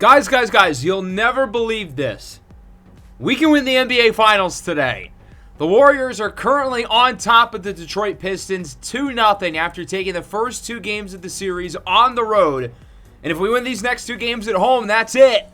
Guys, you'll never believe this. We can win the NBA Finals today. The Warriors are currently on top of the Detroit Pistons 2-0 after taking the first two games of the series on the road. And if we win these next two games at home, that's it.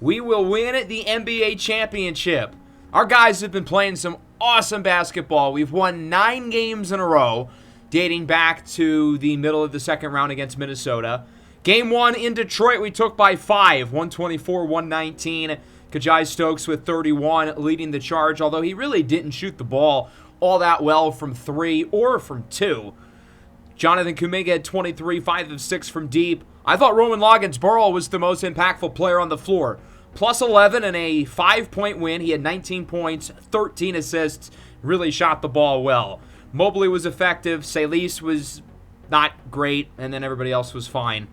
We will win the NBA championship. Our guys have been playing some awesome basketball. We've won 9 games in a row, dating back to the middle of the second round against Minnesota. Game 1 in Detroit, we took by 5, 124-119. Kajai Stokes with 31 leading the charge, although he really didn't shoot the ball all that well from 3 or from 2. Jonathan Kuminga had 23, 5 of 6 from deep. I thought Roman Loggins-Burrell was the most impactful player on the floor. Plus 11 and a 5-point win. He had 19 points, 13 assists, really shot the ball well. Mobley was effective, Salis was not great, and then everybody else was fine.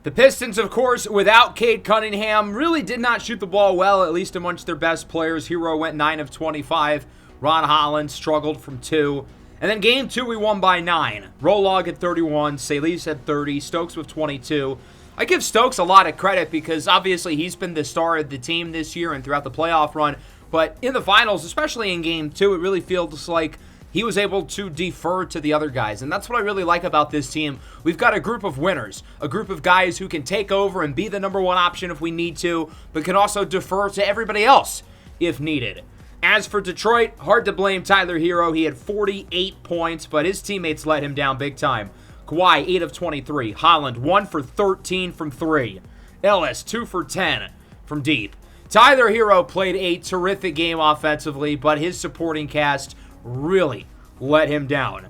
The Pistons, of course, without Cade Cunningham, really did not shoot the ball well, at least amongst their best players. Hero went 9 of 25. Ron Holland struggled from 2. And then game 2, we won by 9. Rolog had 31. Salis had 30. Stokes with 22. I give Stokes a lot of credit because obviously he's been the star of the team this year and throughout the playoff run. But in the finals, especially in game 2, it really feels like he was able to defer to the other guys, and that's what I really like about this team. We've got a group of winners, a group of guys who can take over and be the number one option if we need to, but can also defer to everybody else if needed. As for Detroit, hard to blame Tyler Hero. He had 48 points, but his teammates let him down big time. Kawhi, 8 of 23. Holland, 1 for 13 from 3. Ellis, 2 for 10 from deep. Tyler Hero played a terrific game offensively, but his supporting cast really let him down.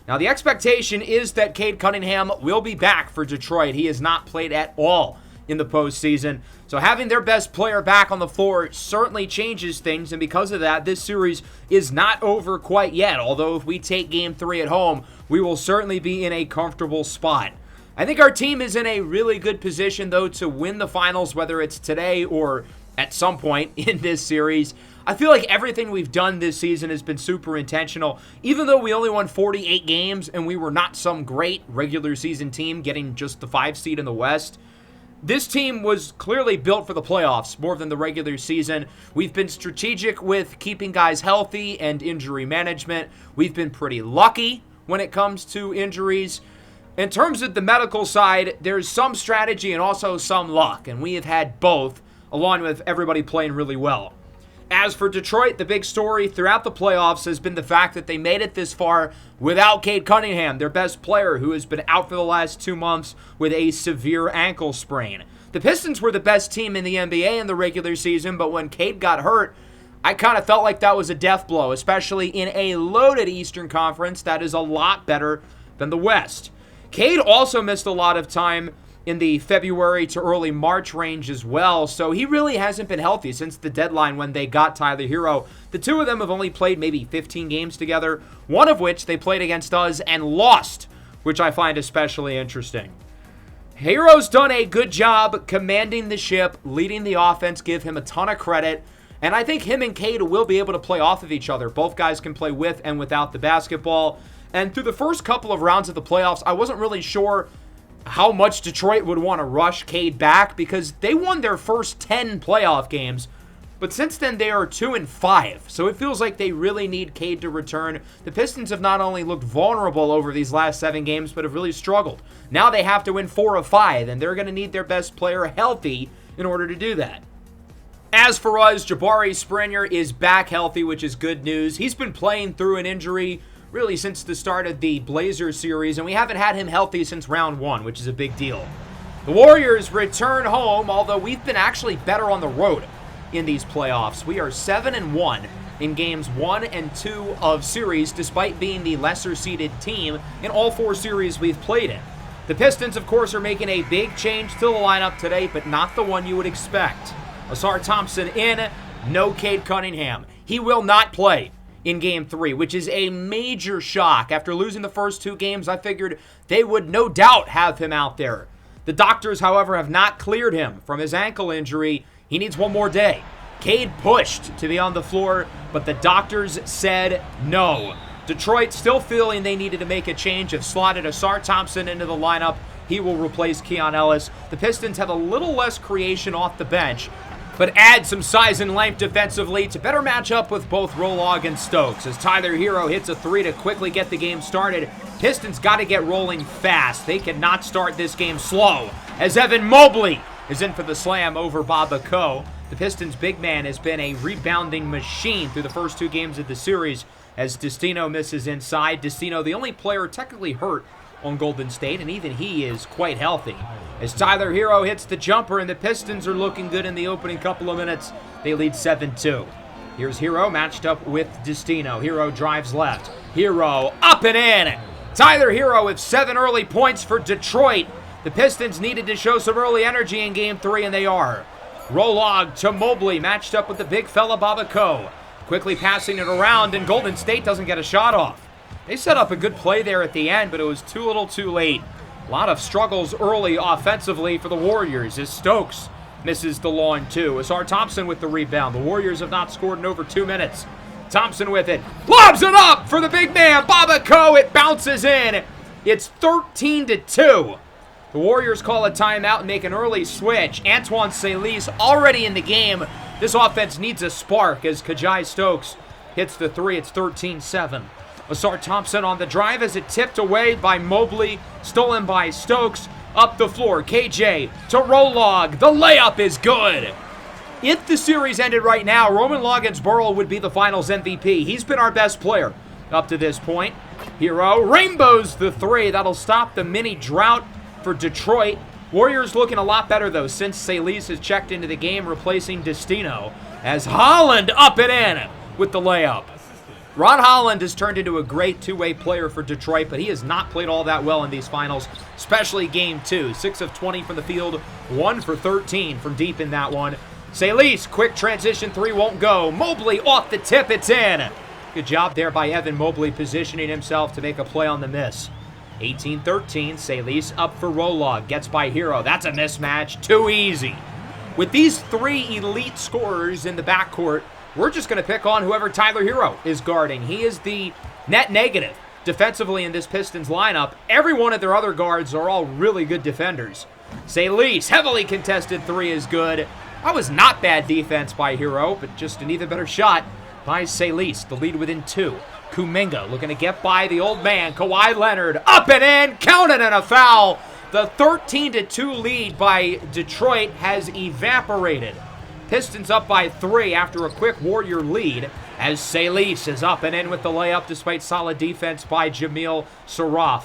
Now, the expectation is that Cade Cunningham will be back for Detroit. He has not played at all in the postseason. So having their best player back on the floor certainly changes things, and because of that, this series is not over quite yet. Although if we take Game 3 at home, we will certainly be in a comfortable spot. I think our team is in a really good position, though, to win the finals, whether it's today or at some point in this series. I feel like everything we've done this season has been super intentional. Even though we only won 48 games and we were not some great regular season team getting just the 5 seed in the West, this team was clearly built for the playoffs more than the regular season. We've been strategic with keeping guys healthy and injury management. We've been pretty lucky when it comes to injuries. In terms of the medical side, there's some strategy and also some luck, and we have had both, along with everybody playing really well. As for Detroit, the big story throughout the playoffs has been the fact that they made it this far without Cade Cunningham, their best player, who has been out for the last 2 months with a severe ankle sprain. The Pistons were the best team in the NBA in the regular season, but when Cade got hurt, I kind of felt like that was a death blow, especially in a loaded Eastern Conference that is a lot better than the West. Cade also missed a lot of time in the February to early March range as well, so he really hasn't been healthy since the deadline when they got Tyler Hero. The two of them have only played maybe 15 games together, one of which they played against us and lost, which I find especially interesting. Hero's done a good job commanding the ship, leading the offense, give him a ton of credit, and I think him and Cade will be able to play off of each other. Both guys can play with and without the basketball, and through the first couple of rounds of the playoffs, I wasn't really sure how much Detroit would want to rush Cade back because they won their first 10 playoff games, but since then they are 2-5, so it feels like they really need Cade to return. The Pistons have not only looked vulnerable over these last 7 games, but have really struggled. Now they have to win 4 of 5, and they're going to need their best player healthy in order to do that. As for us, Jabari Springer is back healthy, which is good news. He's been playing through an injury really since the start of the Blazers series, and we haven't had him healthy since round 1, which is a big deal. The Warriors return home, although we've been actually better on the road in these playoffs. We are 7-1 in games 1 and 2 of series, despite being the lesser-seeded team in all 4 series we've played in. The Pistons, of course, are making a big change to the lineup today, but not the one you would expect. Asar Thompson in, no Cade Cunningham. He will not play in Game 3, which is a major shock. After losing the first 2 games, I figured they would no doubt have him out there. The doctors, however, have not cleared him from his ankle injury. He needs 1 more day. Cade pushed to be on the floor, but the doctors said no. Detroit, still feeling they needed to make a change, have slotted Asar Thompson into the lineup He will replace Keon Ellis. The Pistons have a little less creation off the bench, but add some size and length defensively to better match up with both Rolog and Stokes. As Tyler Hero hits a three to quickly get the game started, Pistons got to get rolling fast. They cannot start this game slow, as Evan Mobley is in for the slam over Baba Ko. The Pistons' big man has been a rebounding machine through the first two games of the series, as Destino misses inside. Destino, the only player technically hurt on Golden State, and even he is quite healthy. As Tyler Hero hits the jumper, and the Pistons are looking good in the opening couple of minutes. They lead 7-2. Here's Hero matched up with Destino. Hero drives left. Hero up and in. Tyler Hero with 7 early points for Detroit. The Pistons needed to show some early energy in Game 3, and they are. Rolog to Mobley, matched up with the big fella Baba Ko. Quickly passing it around, and Golden State doesn't get a shot off. They set up a good play there at the end, but it was too little too late. A lot of struggles early offensively for the Warriors as Stokes misses the long two. Asar Thompson with the rebound. The Warriors have not scored in over 2 minutes. Thompson with it. Lobs it up for the big man, Baba Ko. It bounces in. It's 13-2. The Warriors call a timeout and make an early switch. Antoine Salis already in the game. This offense needs a spark as Kajai Stokes hits the three. It's 13-7. Asar Thompson on the drive as it tipped away by Mobley, stolen by Stokes. Up the floor, KJ to Rolog. The layup is good. If the series ended right now, Roman Loggins-Burrell would be the finals MVP. He's been our best player up to this point. Hero rainbows the three. That'll stop the mini drought for Detroit. Warriors looking a lot better, though, since Salis has checked into the game, replacing Destino, as Holland up and in with the layup. Ron Holland has turned into a great two-way player for Detroit, but he has not played all that well in these finals, especially Game 2. 6 of 20 from the field, 1 for 13 from deep in that one. Salis, quick transition three won't go. Mobley off the tip, it's in. Good job there by Evan Mobley, positioning himself to make a play on the miss. 18-13, Salis up for Rolog, gets by Hero. That's a mismatch, too easy. With these three elite scorers in the backcourt, we're just going to pick on whoever Tyler Hero is guarding. He is the net negative defensively in this Pistons lineup. Every one of their other guards are all really good defenders. Salis, heavily contested three is good. That was not bad defense by Hero, but just an even better shot by Salis. The lead within 2. Kuminga looking to get by the old man, Kawhi Leonard. Up and in, counted and a foul. The 13-2 lead by Detroit has evaporated. Pistons up by 3 after a quick Warrior lead as Salis is up and in with the layup despite solid defense by Jamil Saraf.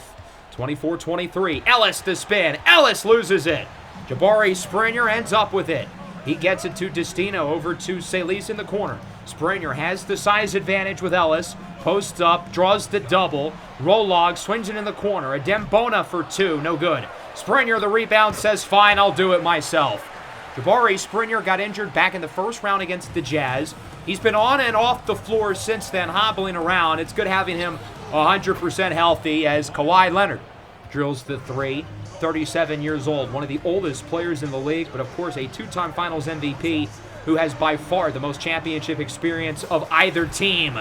24-23. Ellis the spin. Ellis loses it. Jabari Springer ends up with it. He gets it to Destino, over to Salis in the corner. Springer has the size advantage with Ellis. Posts up, draws the double. Rolog swings it in the corner. Adembona for 2, no good. Springer, the rebound, says, fine, I'll do it myself. Jabari Springer got injured back in the first round against the Jazz. He's been on and off the floor since then, hobbling around. It's good having him 100% healthy as Kawhi Leonard drills the three. 37 years old, one of the oldest players in the league, but of course a 2-time Finals MVP who has by far the most championship experience of either team.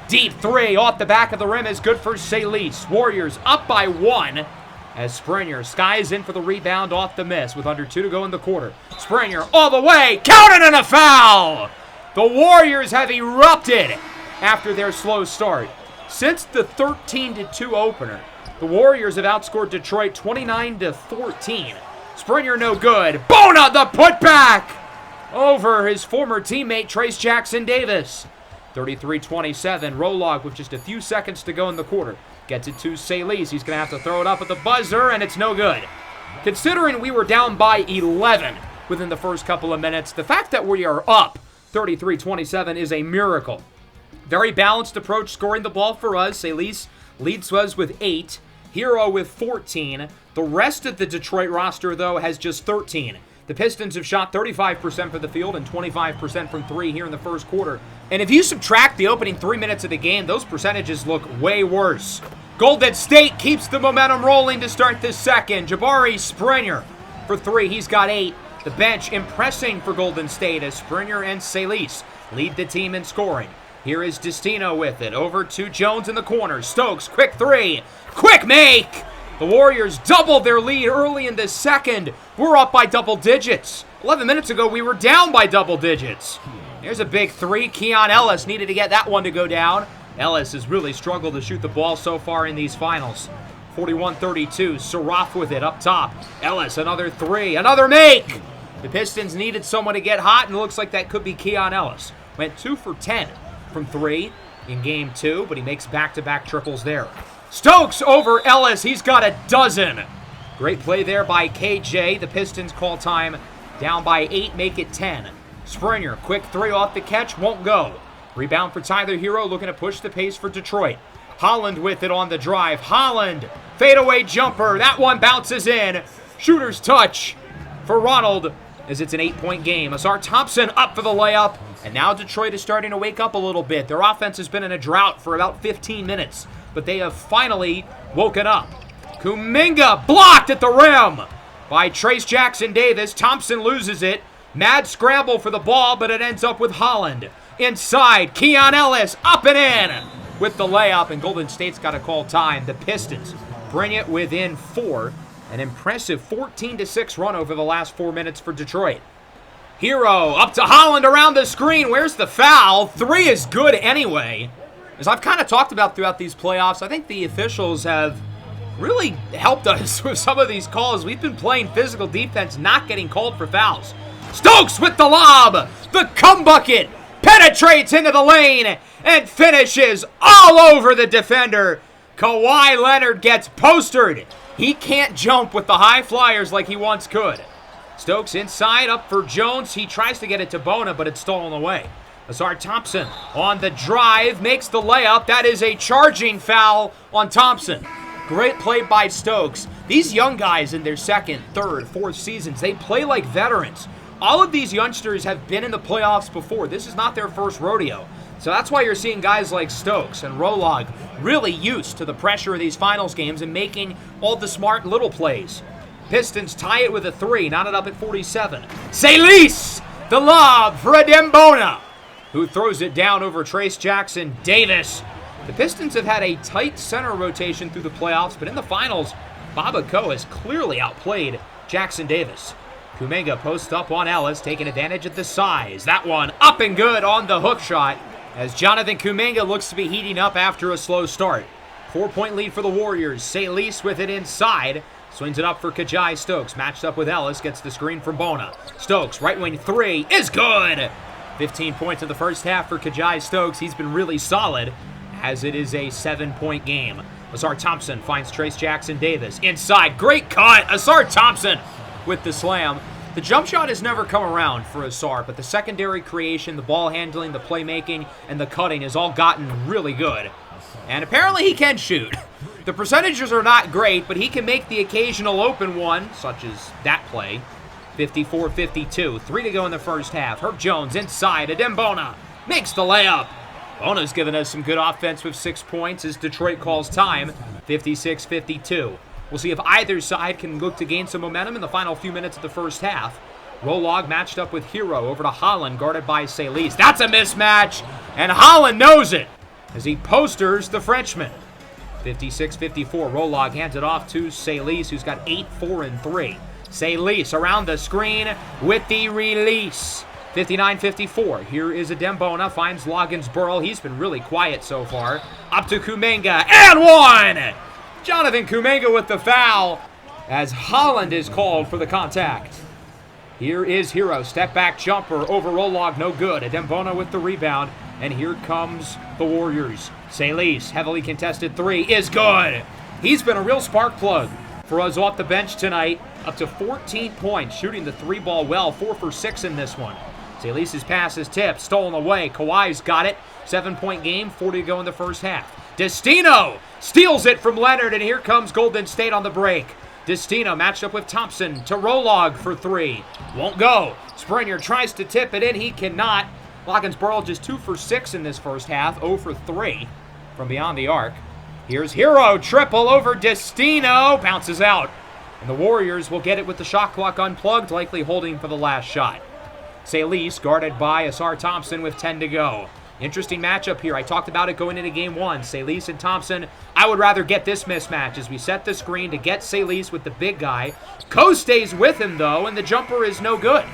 Deep three off the back of the rim is good for Salis. Warriors up by 1 as Springer skies in for the rebound off the miss with under 2 to go in the quarter. Springer all the way, counted and a foul! The Warriors have erupted after their slow start. Since the 13-2 opener, the Warriors have outscored Detroit 29-14. Springer no good. Bona the putback over his former teammate Trace Jackson Davis. 33-27. Rolog with just a few seconds to go in the quarter. Gets it to Salis. He's going to have to throw it up at the buzzer, and it's no good. Considering we were down by 11 within the first couple of minutes, the fact that we are up 33-27 is a miracle. Very balanced approach scoring the ball for us. Salis leads us with 8. Hero with 14. The rest of the Detroit roster, though, has just 13. The Pistons have shot 35% from the field and 25% from 3 here in the first quarter. And if you subtract the opening 3 minutes of the game, those percentages look way worse. Golden State keeps the momentum rolling to start this second. Jabari Springer for 3. He's got 8. The bench impressing for Golden State as Springer and Salis lead the team in scoring. Here is Destino with it. Over to Jones in the corner. Stokes, quick 3. Quick make! The Warriors doubled their lead early in the second. We're up by double digits. 11 minutes ago, we were down by double digits. Here's a big three. Keon Ellis needed to get that one to go down. Ellis has really struggled to shoot the ball so far in these finals. 41-32, Saroff with it up top. Ellis, another three, another make! The Pistons needed someone to get hot, and it looks like that could be Keon Ellis. Went 2 for 10 from three in game 2, but he makes back-to-back triples there. Stokes over Ellis, he's got a dozen. Great play there by KJ. The Pistons call time down by 8, make it 10. Springer, quick three off the catch, won't go. Rebound for Tyler Hero, looking to push the pace for Detroit. Holland with it on the drive. Holland, fadeaway jumper. That one bounces in. Shooter's touch for Ronald as it's an 8-point game. Asar Thompson up for the layup. And now Detroit is starting to wake up a little bit. Their offense has been in a drought for about 15 minutes. But they have finally woken up. Kuminga blocked at the rim by Trace Jackson-Davis. Thompson loses it. Mad scramble for the ball, but it ends up with Holland. Inside, Keon Ellis up and in with the layup, and Golden State's got to call time. The Pistons bring it within 4. An impressive 14-6 run over the last 4 minutes for Detroit. Hero up to Holland around the screen. Where's the foul? 3 is good anyway. As I've kind of talked about throughout these playoffs, I think the officials have really helped us with some of these calls. We've been playing physical defense, not getting called for fouls. Stokes with the lob. The cum bucket penetrates into the lane and finishes all over the defender. Kawhi Leonard gets postered. He can't jump with the high flyers like he once could. Stokes inside, up for Jones. He tries to get it to Bona, but it's stolen away. Asar Thompson on the drive, makes the layup. That is a charging foul on Thompson. Great play by Stokes. These young guys in their second, third, fourth seasons, they play like veterans. All of these youngsters have been in the playoffs before. This is not their first rodeo. So that's why you're seeing guys like Stokes and Rolog really used to the pressure of these finals games and making all the smart little plays. Pistons tie it with a 3, knotted up at 47. Salis, the lob for Adem Bona, who throws it down over Trace Jackson-Davis. The Pistons have had a tight center rotation through the playoffs, but in the finals, Baba Ko has clearly outplayed Jackson-Davis. Kuminga posts up on Ellis, taking advantage of the size. That one up and good on the hook shot, as Jonathan Kuminga looks to be heating up after a slow start. 4-point lead for the Warriors. Salis with it inside. Swings it up for Kajai Stokes. Matched up with Ellis. Gets the screen from Bona. Stokes, right wing 3 is good. 15 points in the first half for Kajai Stokes. He's been really solid, as it is a 7-point game. Asar Thompson finds Trace Jackson-Davis. Inside, great cut. Asar Thompson with the slam. The jump shot has never come around for Asar, but the secondary creation, the ball handling, the playmaking, and the cutting has all gotten really good. And apparently he can shoot. The percentages are not great, but he can make the occasional open one, such as that play. 54-52, 3 to go in the first half. Herb Jones inside, Adem Bona makes the layup. Bona's given us some good offense with 6 points as Detroit calls time, 56-52. We'll see if either side can look to gain some momentum in the final few minutes of the first half. Rolog matched up with Hero over to Holland, guarded by Salis. That's a mismatch, and Holland knows it as he posters the Frenchman. 56-54, Rolog hands it off to Salis, who's got 8, 4, and 3. Salis around the screen with the release. 59-54, here is Adem Bona, finds Loggins-Burl. He's been really quiet so far. Up to Kuminga, and one! Jonathan Kuminga with the foul as Holland is called for the contact. Here is Hero, step back jumper over Rolog, no good. Adem Bona with the rebound, and here comes the Warriors. Salis, heavily contested 3 is good. He's been a real spark plug for us off the bench tonight. Up to 14 points, shooting the 3-ball well, 4 for 6 in this one. Salis' pass is tipped, stolen away. Kawhi's got it. 7-point game, 40 to go in the first half. Destino steals it from Leonard, and here comes Golden State on the break. Destino matched up with Thompson to Rolog for 3. Won't go. Springer tries to tip it in. He cannot. Loggins-Burl just 2 for 6 in this first half, 0 for 3 from beyond the arc. Here's Hero, triple over Destino, bounces out. And the Warriors will get it with the shot clock unplugged, likely holding for the last shot. Salis guarded by Asar Thompson with 10 to go. Interesting matchup here. I talked about it going into game one. Salis and Thompson. I would rather get this mismatch as we set the screen to get Salis with the big guy. Ko stays with him, though, and the jumper is no good.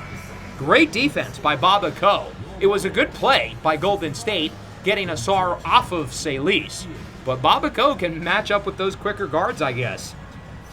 Great defense by Baba Ko. It was a good play by Golden State, getting Asar off of Salis. But Baba Ko can match up with those quicker guards, I guess.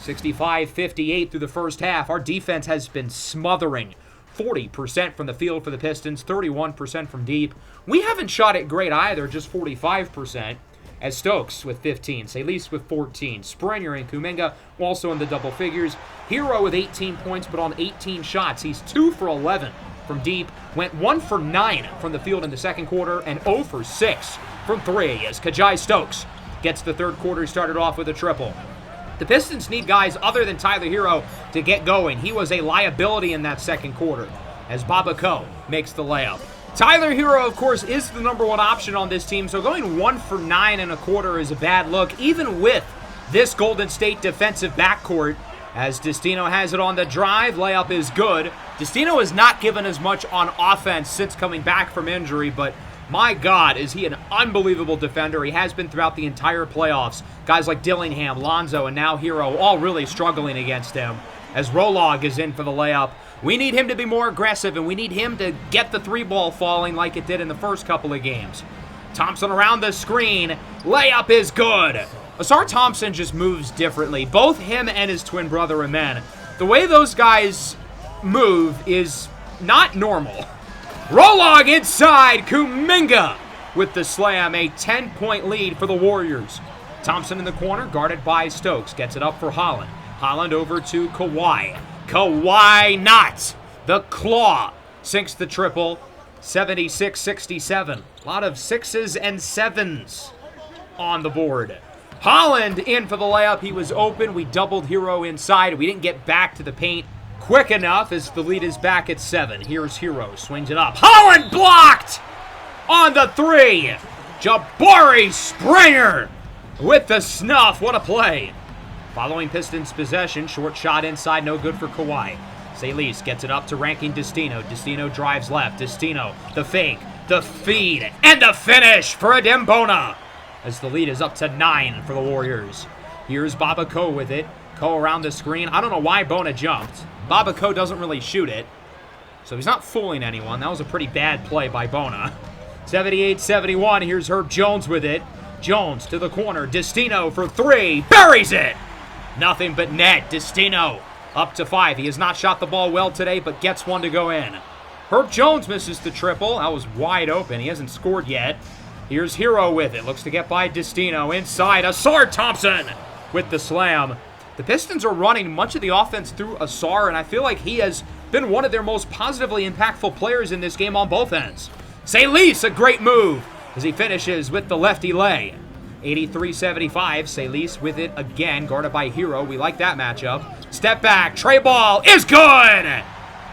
65-58 through the first half. Our defense has been smothering. 40% from the field for the Pistons, 31% from deep. We haven't shot it great either, just 45%. As Stokes with 15, Salis with 14, Springer and Kuminga also in the double figures. Hero with 18 points, but on 18 shots. He's 2 for 11 from deep. Went 1 for 9 from the field in the second quarter, and 0 for 6 from 3 as Kajai Stokes gets the third quarter. He started off with a triple. The Pistons need guys other than Tyler Hero to get going. He was a liability in that second quarter as Baba Ko makes the layup. Tyler Hero, of course, is the number one option on this team, so going 1 for 9 and a quarter is a bad look, even with this Golden State defensive backcourt. As Destino has it on the drive, layup is good. Destino has not given as much on offense since coming back from injury, but my God, is he an unbelievable defender. He has been throughout the entire playoffs. Guys like Dillingham, Lonzo, and now Hero all really struggling against him. As Rolog is in for the layup. We need him to be more aggressive, and we need him to get the three ball falling like it did in the first couple of games. Thompson around the screen. Layup is good. Asar Thompson just moves differently. Both him and his twin brother Amen. The way those guys move is not normal. Rolog inside, Kuminga with the slam, a 10-point lead for the Warriors. Thompson in the corner, guarded by Stokes, gets it up for Holland. Holland over to Kawhi. Kawhi not. The claw sinks the triple, 76-67. A lot of 6s and 7s on the board. Holland in for the layup. He was open. We doubled Hero inside. We didn't get back to the paint quick enough as the lead is back at 7. Here's Hero, swings it up. Holland blocked on the 3. Jabari Springer with the snuff. What a play. Following Pistons possession, short shot inside, no good for Kawhi. Salis gets it up to ranking Destino. Destino drives left. Destino, the fake, the feed, and the finish for Adem Bona as the lead is up to 9 for the Warriors. Here's Baba Ko with it. Ko around the screen. I don't know why Bona jumped. Baba Ko doesn't really shoot it, so he's not fooling anyone. That was a pretty bad play by Bona. 78-71. Here's Herb Jones with it. Jones to the corner. Destino for 3. Buries it. Nothing but net. Destino up to 5. He has not shot the ball well today, but gets one to go in. Herb Jones misses the triple. That was wide open. He hasn't scored yet. Here's Hero with it. Looks to get by Destino. Inside. Asar Thompson with the slam. The Pistons are running much of the offense through Asar, and I feel like he has been one of their most positively impactful players in this game on both ends. Salis, a great move as he finishes with the lefty lay. 83-75. Salis with it again, guarded by Hero. We like that matchup. Step back. Tray ball is good.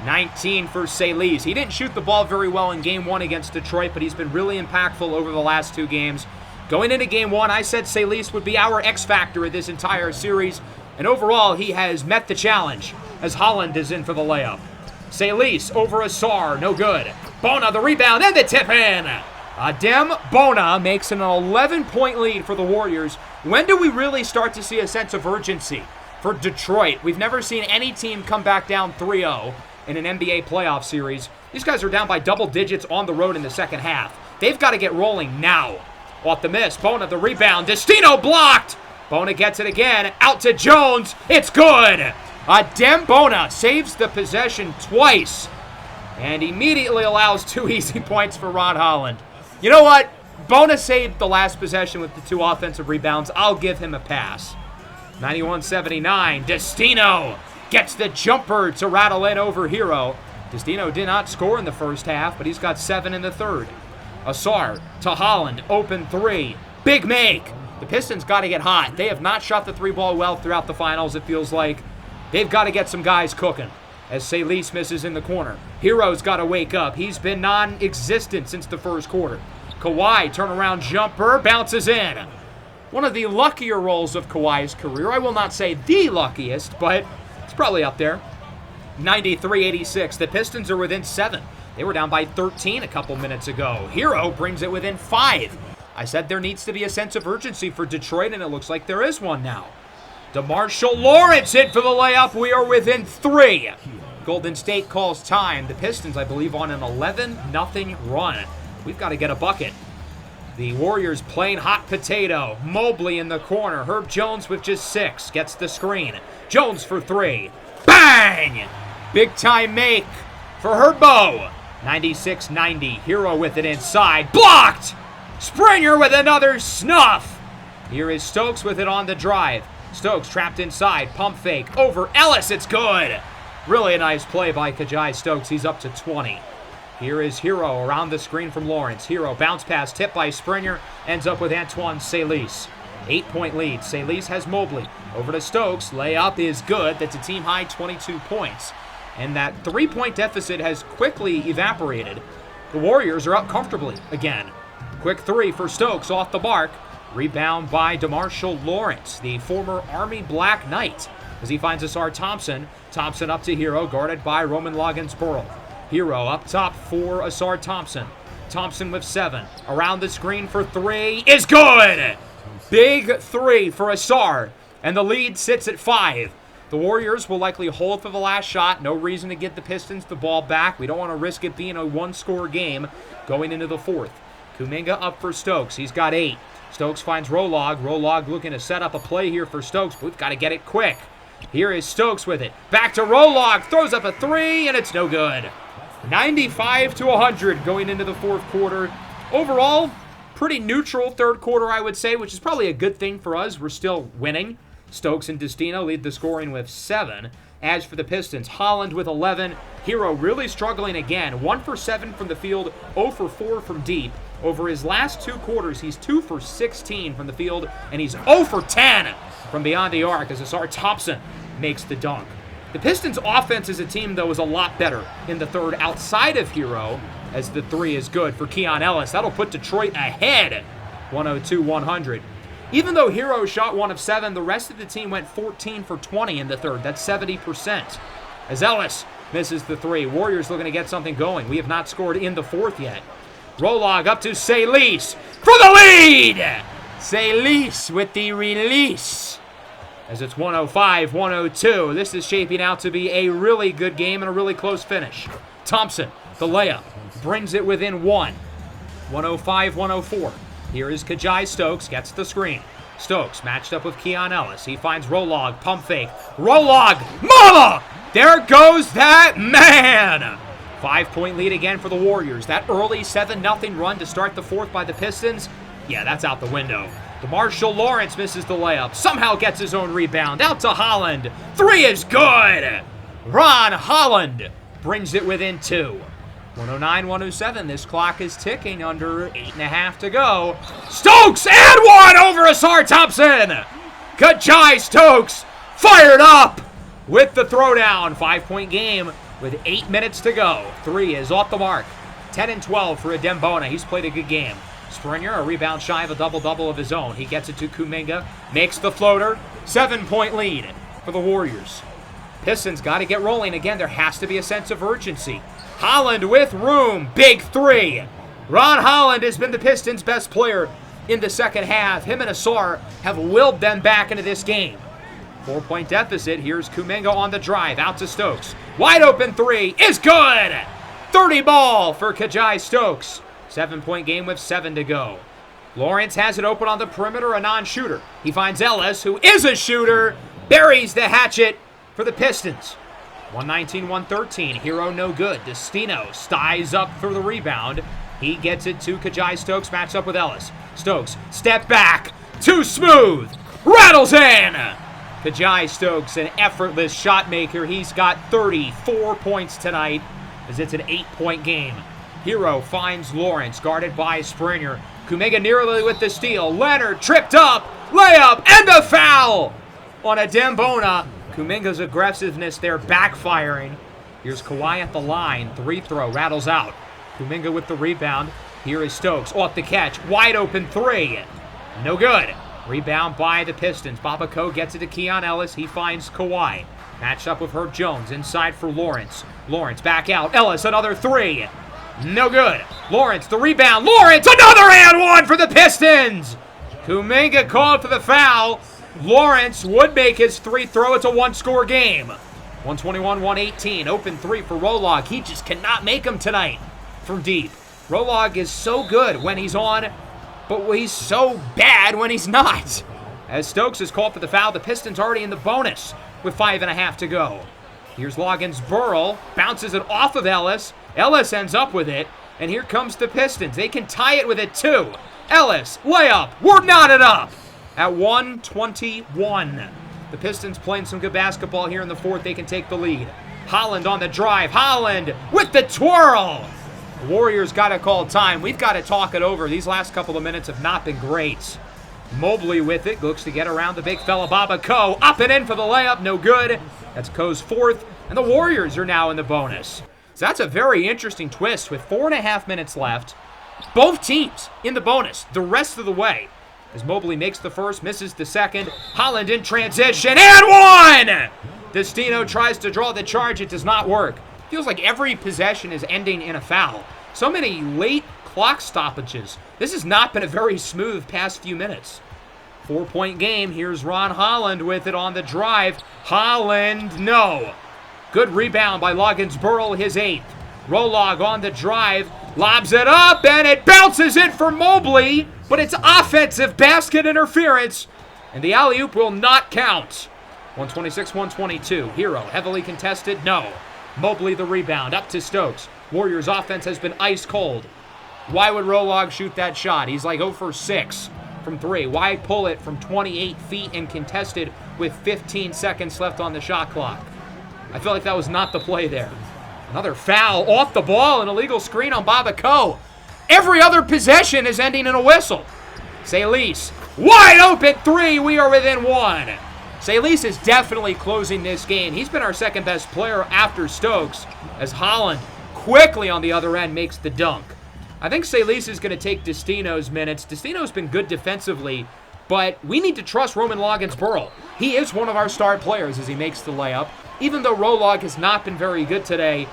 19 for Salis. He didn't shoot the ball very well in Game 1 against Detroit, but he's been really impactful over the last 2 games. Going into Game 1, I said Salis would be our X factor in this entire series, and overall, he has met the challenge as Holland is in for the layup. Salis over Asar, no good. Bona the rebound and the tip in. Adem Bona makes an 11-point lead for the Warriors. When do we really start to see a sense of urgency for Detroit? We've never seen any team come back down 3-0 in an NBA playoff series. These guys are down by double digits on the road in the second half. They've got to get rolling now. Off the miss, Bona the rebound. Destino blocked. Bona gets it again. Out to Jones. It's good. Adem Bona saves the possession twice and immediately allows 2 easy points for Ron Holland. You know what? Bona saved the last possession with the 2 offensive rebounds. I'll give him a pass. 91-79. Destino gets the jumper to rattle in over Hero. Destino did not score in the first half, but he's got 7 in the third. Asar to Holland. Open 3. Big make. The Pistons got to get hot. They have not shot the 3-ball well throughout the finals, it feels like. They've got to get some guys cooking as Salis misses in the corner. Hero's got to wake up. He's been non-existent since the first quarter. Kawhi, turnaround jumper, bounces in. One of the luckier rolls of Kawhi's career. I will not say the luckiest, but it's probably up there. 93-86. The Pistons are within 7. They were down by 13 a couple minutes ago. Hero brings it within 5. I said there needs to be a sense of urgency for Detroit, and it looks like there is one now. DeMarshall Lawrence hit for the layup. We are within 3. Golden State calls time. The Pistons, I believe, on an 11-0 run. We've got to get a bucket. The Warriors playing hot potato. Mobley in the corner. Herb Jones with just 6. Gets the screen. Jones for 3. Bang! Big time make for Herbo. 96-90. Hero with it inside. Blocked! Springer with another snuff. Here is Stokes with it on the drive. Stokes trapped inside. Pump fake. Over Ellis. It's good. Really a nice play by Kajai Stokes. He's up to 20. Here is Hero around the screen from Lawrence. Hero bounce pass tipped by Springer. Ends up with Antoine Salis. 8-point lead. Salis has Mobley. Over to Stokes. Layup is good. That's a team high 22 points. And that 3-point deficit has quickly evaporated. The Warriors are up comfortably again. Quick 3 for Stokes off the mark. Rebound by DeMarshall Lawrence, the former Army Black Knight, as he finds Asar Thompson. Thompson up to Hero, guarded by Roman Loggins-Pearl. Hero up top for Asar Thompson. Thompson with 7. Around the screen for 3 is good! Big 3 for Asar, and the lead sits at 5. The Warriors will likely hold for the last shot. No reason to give the Pistons the ball back. We don't want to risk it being a one-score game going into the 4th. Kuminga up for Stokes. He's got 8. Stokes finds Rolog. Rolog looking to set up a play here for Stokes, but we've got to get it quick. Here is Stokes with it. Back to Rolog. Throws up a 3, and it's no good. 95-100 going into the 4th quarter. Overall, pretty neutral 3rd quarter, I would say, which is probably a good thing for us. We're still winning. Stokes and Destino lead the scoring with 7. As for the Pistons, Holland with 11. Hero really struggling again. 1 for 7 from the field, 0 for 4 from deep. Over his last 2 quarters, he's 2 for 16 from the field, and he's 0 for 10 from beyond the arc as Asar Thompson makes the dunk. The Pistons' offense as a team, though, is a lot better in the 3rd outside of Hero, as the 3 is good for Keon Ellis. That'll put Detroit ahead, 102-100. Even though Hero shot 1 of 7, the rest of the team went 14 for 20 in the 3rd. That's 70%. As Ellis misses the 3, Warriors looking to get something going. We have not scored in the 4th yet. Rolog up to Salis for the lead! Salis with the release. As it's 105-102. This is shaping out to be a really good game and a really close finish. Thompson, the layup, brings it within 1. 105-104. Here is Kajai Stokes, gets the screen. Stokes matched up with Keon Ellis. He finds Rolog, pump fake. Rolog, mama! There goes that man! 5-point lead again for the Warriors. That early 7-0 run to start the 4th by the Pistons, yeah, that's out the window. DeMarshall Lawrence misses the layup. Somehow gets his own rebound. Out to Holland. 3 is good! Ron Holland brings it within 2. 109-107. This clock is ticking. Under 8.5 to go. Stokes and 1 over Asar Thompson! Kajai Stokes fired up with the throwdown. 5-point game with 8 minutes to go. 3 is off the mark. 10-12 for Adembona. He's played a good game. Springer, a rebound shy of a double-double of his own. He gets it to Kuminga. Makes the floater. 7-point lead for the Warriors. Pistons got to get rolling. Again, there has to be a sense of urgency. Holland with room. Big 3. Ron Holland has been the Pistons' best player in the 2nd half. Him and Asar have willed them back into this game. 4-point deficit. Here's Kuminga on the drive. Out to Stokes. Wide open 3 is good. 30 ball for Kajai Stokes. 7-point game with 7 to go. Lawrence has it open on the perimeter, a non-shooter. He finds Ellis, who is a shooter. Buries the hatchet for the Pistons. 119-113. Hero no good. Destino styes up for the rebound. He gets it to Kajai Stokes. Matched up with Ellis. Stokes, step back. Too smooth. Rattles in. Kajai Stokes, an effortless shot maker. He's got 34 points tonight as it's an 8-point game. Hero finds Lawrence, guarded by Springer. Kuminga nearly with the steal. Leonard tripped up. Layup and a foul on Adembona. Kuminga's aggressiveness there backfiring. Here's Kawhi at the line. 3-throw rattles out. Kuminga with the rebound. Here is Stokes off the catch. Wide open 3. No good. Rebound by the Pistons. Babako gets it to Keon Ellis. He finds Kawhi. Matched up with Herb Jones. Inside for Lawrence. Lawrence back out. Ellis, another three. No good. Lawrence, the rebound. Lawrence, another and one for the Pistons. Kuminga called for the foul. Lawrence would make his free throw. It's a one-score game. 121-118. Open three for Rolog. He just cannot make them tonight from deep. Rolog is so good when he's on, but he's so bad when he's not. As Stokes is called for the foul, the Pistons already in the bonus with 5.5 to go. Here's Loggins Burrell. Bounces it off of Ellis. Ellis ends up with it. And here comes the Pistons. They can tie it with it too. Ellis, layup. We're knotted up at 121. The Pistons playing some good basketball here in the fourth. They can take the lead. Holland on the drive. Holland with the twirl. The Warriors got to call time. We've got to talk it over. These last couple of minutes have not been great. Mobley with it. Looks to get around the big fella, Baba Ko. Up and in for the layup. No good. That's Ko's fourth. And the Warriors are now in the bonus. So that's a very interesting twist with 4.5 minutes left. Both teams in the bonus the rest of the way. As Mobley makes the first, misses the second. Holland in transition, and one! Destino tries to draw the charge. It does not work. Feels like every possession is ending in a foul. So many late clock stoppages. This has not been a very smooth past few minutes. 4-point game. Here's Ron Holland with it on the drive. Holland, no. Good rebound by Loggins Burrell, his 8th. Rolog on the drive. Lobs it up, and it bounces in for Mobley, but it's offensive basket interference, and the alley-oop will not count. 126-122. Hero, heavily contested, no. Mobley the rebound, up to Stokes. Warriors offense has been ice cold. Why would Rolog shoot that shot? He's like 0 for 6 from 3. Why pull it from 28 feet and contested with 15 seconds left on the shot clock? I feel like that was not the play there. Another foul off the ball, an illegal screen on Baba Ko. Every other possession is ending in a whistle. Salis, wide open three. We are within one. Salis is definitely closing this game. He's been our second best player after Stokes, as Holland quickly on the other end makes the dunk. I think Salis is going to take Destino's minutes. Destino's been good defensively, but we need to trust Roman Loggins Burrell. He is one of our star players as he makes the layup. Even though Rolog has not been very good today,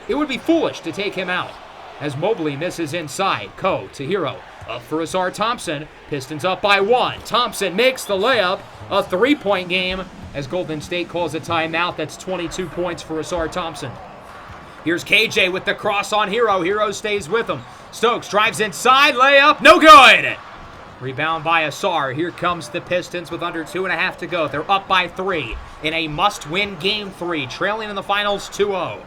it would be foolish to take him out. As Mobley misses inside. Ko to Hero. Up for Asar Thompson. Pistons up by 1. Thompson makes the layup. A 3-point game as Golden State calls a timeout. That's 22 points for Asar Thompson. Here's KJ with the cross on Hero. Hero stays with him. Stokes drives inside. Layup. No good. Rebound by Asar. Here comes the Pistons with under 2.5 to go. They're up by 3 in a must-win Game 3, trailing in the finals 2-0.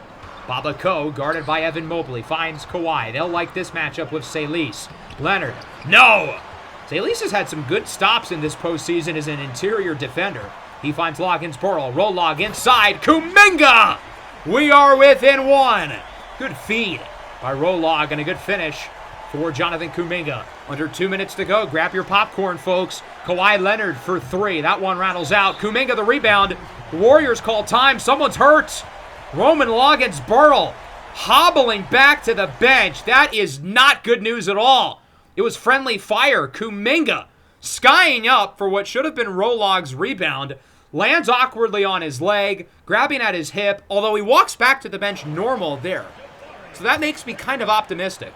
Baba Ko, guarded by Evan Mobley, finds Kawhi. They'll like this matchup with Salis. Leonard, no! Salis has had some good stops in this postseason as an interior defender. He finds Loggins Burrell. Rolog inside. Kuminga! We are within 1. Good feed by Rolog and a good finish for Jonathan Kuminga. Under 2 minutes to go. Grab your popcorn, folks. Kawhi Leonard for 3. That one rattles out. Kuminga the rebound. The Warriors call time. Someone's hurt. Roman Loggins Burrell hobbling back to the bench. That is not good news at all. It was friendly fire. Kuminga skying up for what should have been Rolog's rebound. Lands awkwardly on his leg, grabbing at his hip, although he walks back to the bench normal there. So that makes me kind of optimistic.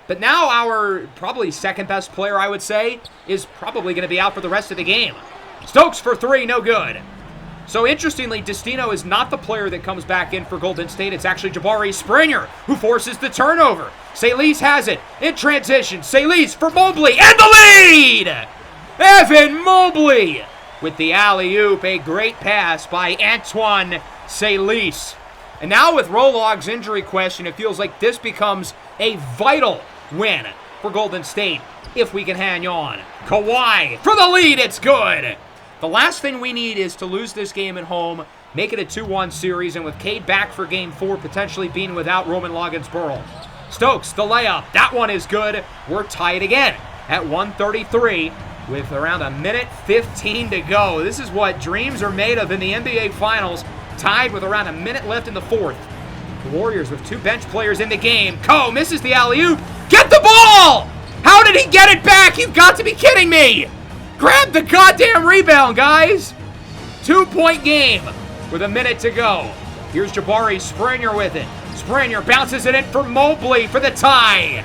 But now our probably second best player, I would say, is probably going to be out for the rest of the game. Stokes for 3, no good. So interestingly, Destino is not the player that comes back in for Golden State. It's actually Jabari Springer who forces the turnover. Salis has it in transition. Salis for Mobley and the lead! Evan Mobley with the alley-oop. A great pass by Antoine Salis. And now with Rolog's injury question, it feels like this becomes a vital win for Golden State if we can hang on. Kawhi for the lead. It's good. The last thing we need is to lose this game at home, make it a 2-1 series, and with Cade back for Game 4, potentially being without Roman Loggins Burrell. Stokes, the layup. That one is good. We're tied again at 133 with around 1:15 to go. This is what dreams are made of in the NBA Finals, tied with around a minute left in the fourth. The Warriors with 2 bench players in the game. Ko misses the alley-oop. Get the ball! How did he get it back? You've got to be kidding me! Grab the goddamn rebound, guys! 2-point game. with a minute to go. Here's Jabari Springer with it. Springer bounces it in for Mobley for the tie.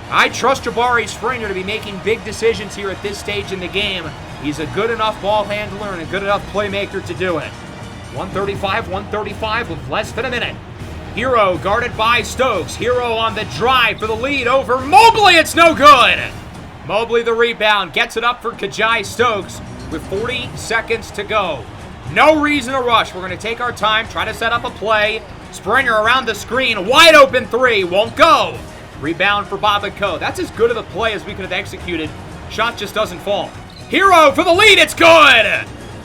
I trust Jabari Springer to be making big decisions here at this stage in the game. He's a good enough ball handler and a good enough playmaker to do it. 135 with less than a minute. Hero guarded by Stokes. Hero on the drive for the lead over Mobley. It's no good. Mobley the rebound. Gets it up for Kajai Stokes with 40 seconds to go. No reason to rush. We're going to take our time, try to set up a play. Springer around the screen. Wide open three. Won't go. Rebound for Babaco. That's as good of a play as we could have executed. Shot just doesn't fall. Hero for the lead. It's good.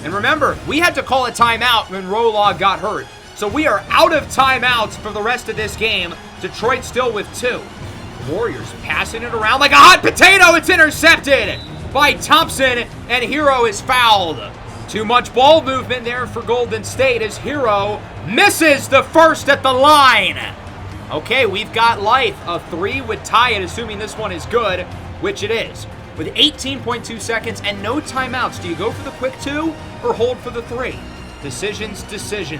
And remember, we had to call a timeout when Rolog got hurt. So we are out of timeouts for the rest of this game. Detroit still with 2. The Warriors passing it around like a hot potato. It's intercepted by Thompson, and Hero is fouled. Too much ball movement there for Golden State as Hero misses the first at the line. Okay, we've got life. A 3 would tie it, assuming this one is good, which it is. With 18.2 seconds and no timeouts, do you go for the quick 2 or hold for the 3? Decisions.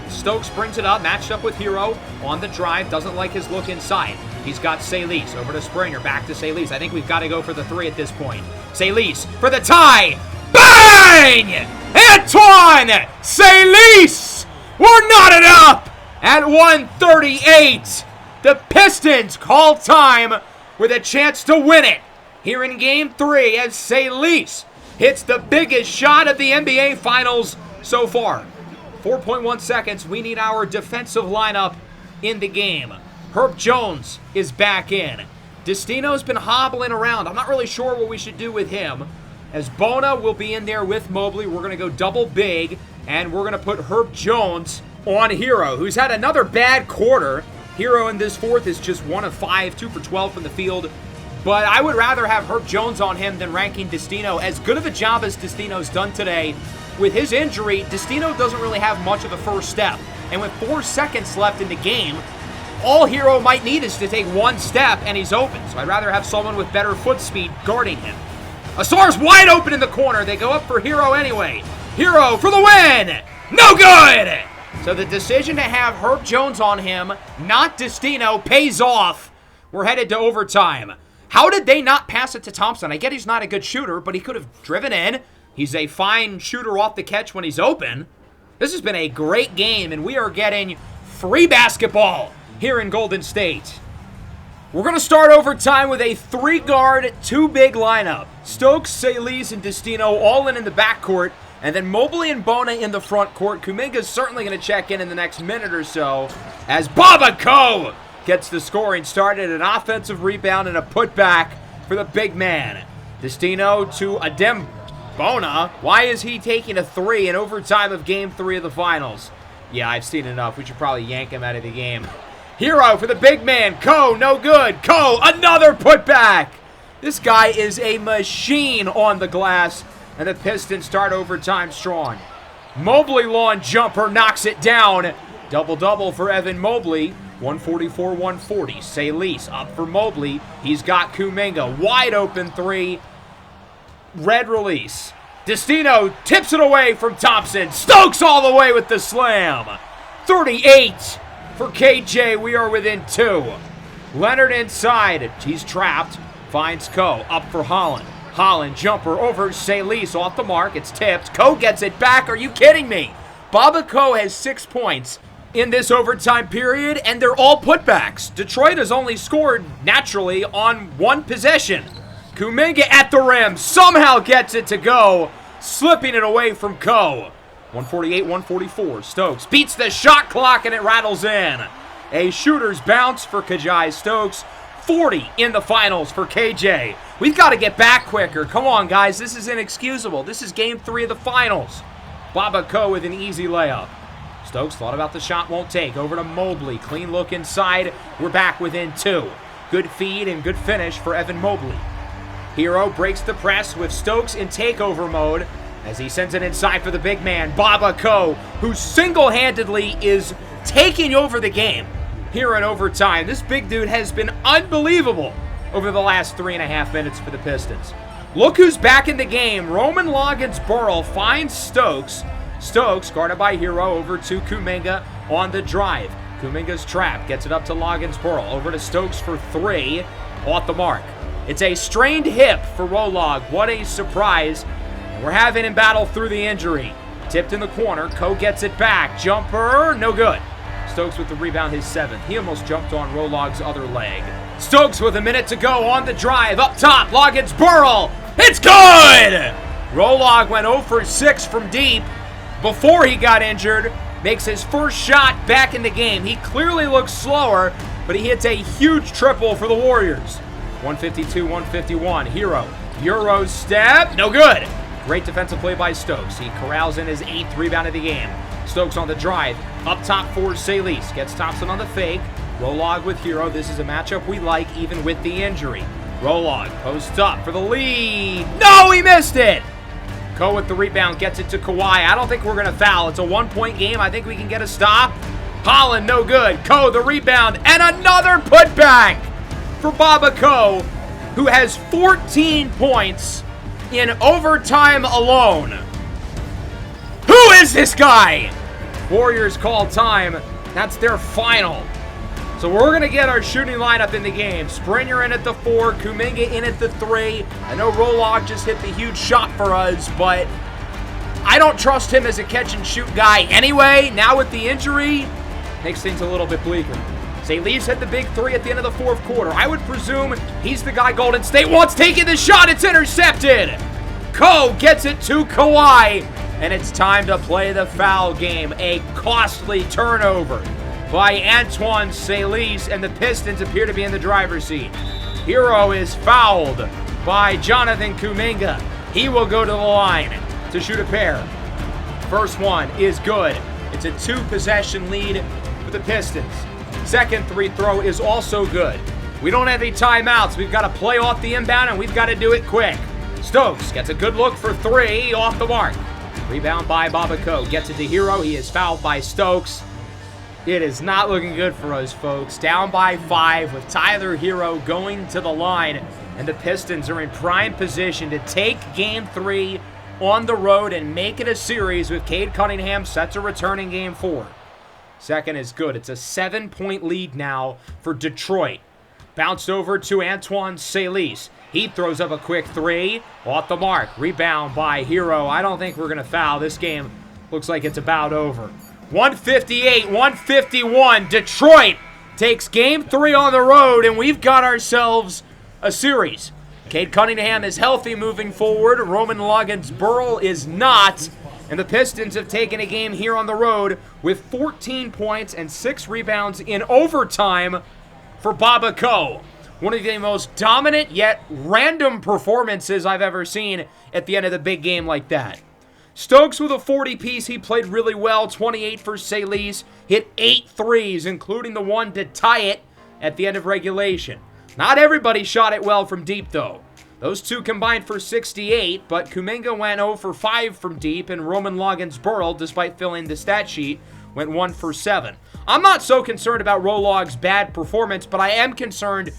Stokes brings it up, matched up with Hero on the drive. Doesn't like his look inside. He's got Salis over to Springer, back to Salis. I think we've got to go for the 3 at this point. Salis for the tie. Bang! Antoine Salis! We're knotted up at 1:38. The Pistons call time with a chance to win it here in Game 3 as Salis hits the biggest shot of the NBA Finals so far. 4.1 seconds. We need our defensive lineup in the game. Herb Jones is back in. Destino's been hobbling around. I'm not really sure what we should do with him. As Bona will be in there with Mobley, we're going to go double big, and we're going to put Herb Jones on Hero, who's had another bad quarter. Hero in this fourth is just 1 of 5, 2 for 12 from the field. But I would rather have Herb Jones on him than ranking Destino. As good of a job as Destino's done today, with his injury, Destino doesn't really have much of a first step. And with 4 seconds left in the game, all Hero might need is to take 1 step and he's open. So I'd rather have someone with better foot speed guarding him. Asar's wide open in the corner. They go up for Hero anyway. Hero for the win! No good! So the decision to have Herb Jones on him, not Destino, pays off. We're headed to overtime. How did they not pass it to Thompson? I get he's not a good shooter, but he could have driven in. He's a fine shooter off the catch when he's open. This has been a great game, and we are getting free basketball here in Golden State. We're going to start overtime with a 3-guard, 2-big lineup. Stokes, Salis, and Destino all in the backcourt, and then Mobley and Bona in the front court. Kuminga's certainly going to check in the next minute or so as Babaco gets the scoring started. An offensive rebound and a putback for the big man. Destino to Adem Bona. Why is he taking a 3 in overtime of Game 3 of the Finals? Yeah, I've seen enough. We should probably yank him out of the game. Hero for the big man. Ko, no good. Ko, another putback. This guy is a machine on the glass, and the Pistons start overtime strong. Mobley lawn jumper knocks it down. Double-double for Evan Mobley. 144-140. Salis up for Mobley. He's got Kuminga. Wide open 3. Red release. Destino tips it away from Thompson. Stokes all the way with the slam. 38 for KJ. We are within 2. Leonard inside. He's trapped. Finds Ko. Up for Holland. Holland jumper over Salis off the mark. It's tipped. Ko gets it back. Are you kidding me? Babaco has 6 points in this overtime period, and they're all putbacks. Detroit has only scored naturally on 1 possession. Kuminga at the rim somehow gets it to go, slipping it away from Ko. 148-144. Stokes beats the shot clock and it rattles in. A shooter's bounce for Kajai Stokes. 40 in the finals for KJ. We've got to get back quicker. Come on, guys. This is inexcusable. This is Game 3 of the finals. Babaco with an easy layup. Stokes thought about the shot, won't take. Over to Mobley. Clean look inside. We're back within 2. Good feed and good finish for Evan Mobley. Hero breaks the press with Stokes in takeover mode as he sends it inside for the big man, Babaco, who single-handedly is taking over the game here in overtime. This big dude has been unbelievable over the last 3.5 minutes for the Pistons. Look who's back in the game. Roman Loggins-Burrell finds Stokes. Stokes, guarded by Hero, over to Kuminga on the drive. Kuminga's trap, gets it up to Loggins-Burl, over to Stokes for 3, off the mark. It's a strained hip for Rolog. What a surprise. We're having him battle through the injury. Tipped in the corner, Ko gets it back. Jumper, no good. Stokes with the rebound, his 7th. He almost jumped on Rolog's other leg. Stokes with a minute to go on the drive. Up top, Loggins-Burl. It's good! Rolog went 0 for 6 from deep before he got injured. Makes his first shot back in the game. He clearly looks slower, but he hits a huge triple for the Warriors. 152-151. Hero. Euro step. No good. Great defensive play by Stokes. He corrals in his 8th rebound of the game. Stokes on the drive. Up top for Salis. Gets Thompson on the fake. Rolog with Hero. This is a matchup we like even with the injury. Rolog posts up for the lead. No, he missed it. Ko with the rebound, gets it to Kawhi. I don't think we're going to foul. It's a 1-point game. I think we can get a stop. Holland, no good. Ko, the rebound, and another putback for Baba Ko, who has 14 points in overtime alone. Who is this guy? Warriors call time. That's their final. So we're going to get our shooting lineup in the game. Springer in at the 4, Kuminga in at the 3. I know Rolog just hit the huge shot for us, but I don't trust him as a catch-and-shoot guy anyway. Now with the injury, makes things a little bit bleaker. Salis hit the big 3 at the end of the 4th quarter. I would presume he's the guy Golden State wants taking the shot. It's intercepted. Ko gets it to Kawhi, and it's time to play the foul game. A costly turnover by Antoine Salis, and the Pistons appear to be in the driver's seat. Hero is fouled by Jonathan Kuminga. He will go to the line to shoot a pair. First one is good. It's a 2-possession lead for the Pistons. Second free throw is also good. We don't have any timeouts. We've got to play off the inbound, and we've got to do it quick. Stokes gets a good look for 3, off the mark. Rebound by Baba Ko. Gets it to Hero. He is fouled by Stokes. It is not looking good for us, folks. Down by 5 with Tyler Hero going to the line. And the Pistons are in prime position to take Game 3 on the road and make it a series with Cade Cunningham set to return in Game 4. Second is good. It's a 7-point lead now for Detroit. Bounced over to Antoine Salis. He throws up a quick 3. Off the mark. Rebound by Hero. I don't think we're going to foul. This game looks like it's about over. 158-151. Detroit takes Game 3 on the road, and we've got ourselves a series. Cade Cunningham is healthy moving forward. Roman Loggins-Burl is not. And the Pistons have taken a game here on the road with 14 points and 6 rebounds in overtime for Baba Ko. One of the most dominant yet random performances I've ever seen at the end of the big game like that. Stokes with a 40-piece. He played really well. 28 for Salis. Hit 8 threes, including the one to tie it at the end of regulation. Not everybody shot it well from deep, though. Those two combined for 68, but Kuminga went 0 for 5 from deep, and Roman Loggins-Burl, despite filling the stat sheet, went 1 for 7. I'm not so concerned about Rolog's bad performance, but I am concerned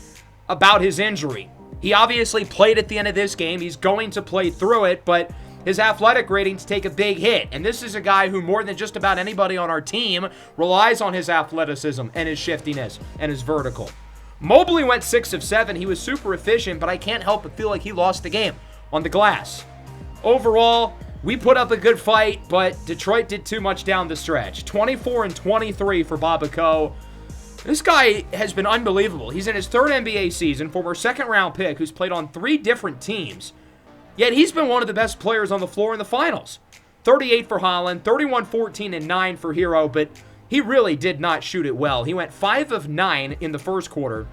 about his injury. He obviously played at the end of this game. He's going to play through it, but his athletic ratings take a big hit. And this is a guy who, more than just about anybody on our team, relies on his athleticism and his shiftiness and his vertical. Mobley went 6 of 7. He was super efficient, but I can't help but feel like he lost the game on the glass. Overall, we put up a good fight, but Detroit did too much down the stretch. 24 and 23 for Baba Ko. This guy has been unbelievable. He's in his 3rd NBA season, former 2nd-round pick who's played on 3 different teams. Yet he's been one of the best players on the floor in the finals. 38 for Holland, 31, 14, and 9 for Hero, but he really did not shoot it well. He went 5 of 9 in the first quarter.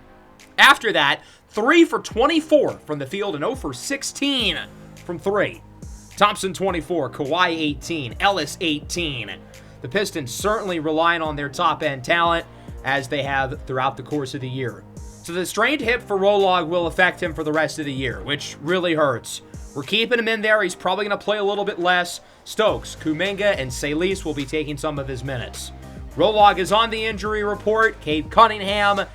After that, 3 for 24 from the field and 0 for 16 from 3. Thompson 24, Kawhi 18, Ellis 18. The Pistons certainly relying on their top-end talent as they have throughout the course of the year. So the strained hip for Rolog will affect him for the rest of the year, which really hurts. We're keeping him in there. He's probably going to play a little bit less. Stokes, Kuminga, and Salis will be taking some of his minutes. Rolog is on the injury report. Cade Cunningham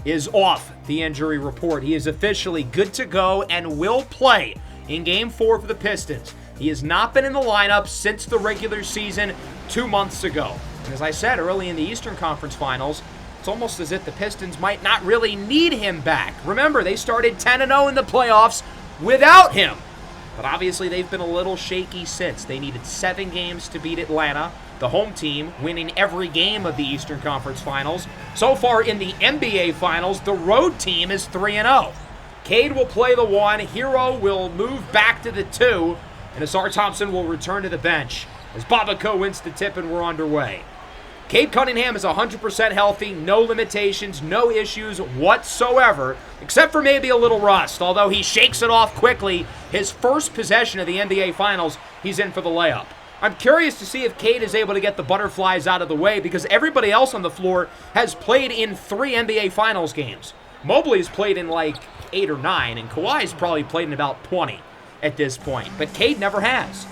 is off the injury report. He is officially good to go and will play in Game 4 for the Pistons. He has not been in the lineup since the regular season 2 months ago. And as I said early in the Eastern Conference Finals, it's almost as if the Pistons might not really need him back. Remember, they started 10-0 in the playoffs without him. But obviously, they've been a little shaky since. They needed 7 games to beat Atlanta, the home team, winning every game of the Eastern Conference Finals. So far in the NBA Finals, the road team is 3-0. Cade will play the 1, Hero will move back to the 2, and Asar Thompson will return to the bench as Babaco wins the tip and we're underway. Cade Cunningham is 100% healthy, no limitations, no issues whatsoever, except for maybe a little rust, although he shakes it off quickly. His first possession of the NBA Finals, he's in for the layup. I'm curious to see if Cade is able to get the butterflies out of the way because everybody else on the floor has played in 3 NBA Finals games. Mobley's played in like 8 or 9, and Kawhi's probably played in about 20 at this point, but Cade never has.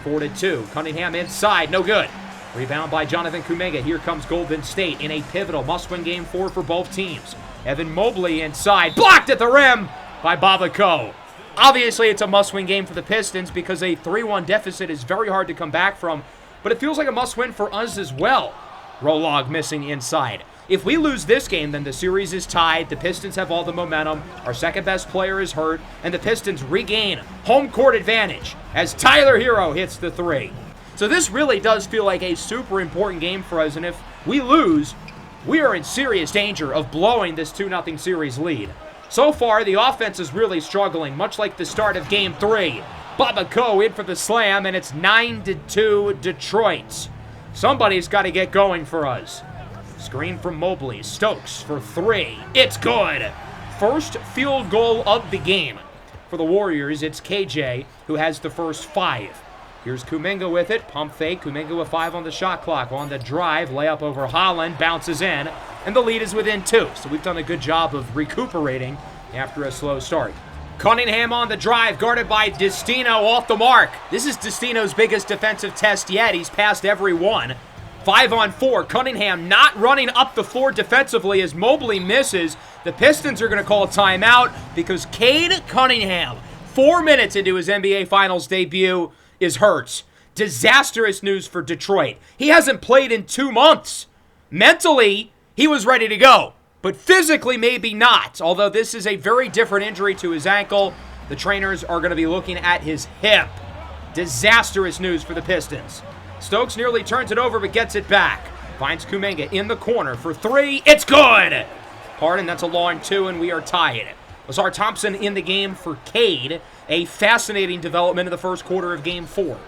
4-2, Cunningham inside, no good. Rebound by Jonathan Kuminga. Here comes Golden State in a pivotal must-win game 4 for both teams. Evan Mobley inside, blocked at the rim by Babaco. Obviously, it's a must-win game for the Pistons because a 3-1 deficit is very hard to come back from, but it feels like a must-win for us as well. Rolog missing inside. If we lose this game, then the series is tied. The Pistons have all the momentum. Our second-best player is hurt, and the Pistons regain home court advantage as Tyler Hero hits the 3. So this really does feel like a super important game for us, and if we lose, we are in serious danger of blowing this 2-0 series lead. So far, the offense is really struggling, much like the start of Game 3. Babaco in for the slam, and it's 9-2 Detroit. Somebody's got to get going for us. Screen from Mobley. Stokes for 3. It's good. First field goal of the game. For the Warriors, it's KJ who has the first 5. Here's Kuminga with it. Pump fake. Kuminga with 5 on the shot clock. On the drive, layup over Holland. Bounces in. And the lead is within 2. So we've done a good job of recuperating after a slow start. Cunningham on the drive, guarded by Destino off the mark. This is Destino's biggest defensive test yet. He's passed every one. 5-on-4. Cunningham not running up the floor defensively as Mobley misses. The Pistons are going to call a timeout because Cade Cunningham, 4 minutes into his NBA Finals debut, is hurt. Disastrous news for Detroit. He hasn't played in 2 months. Mentally, he was ready to go, but physically maybe not, although this is a very different injury to his ankle. The trainers are going to be looking at his hip. Disastrous news for the Pistons. Stokes nearly turns it over but gets it back. Finds Kuminga in the corner for 3. It's good! Harden, that's a long 2, and we are tied. Asar Thompson in the game for Cade. A fascinating development in the first quarter of Game 4.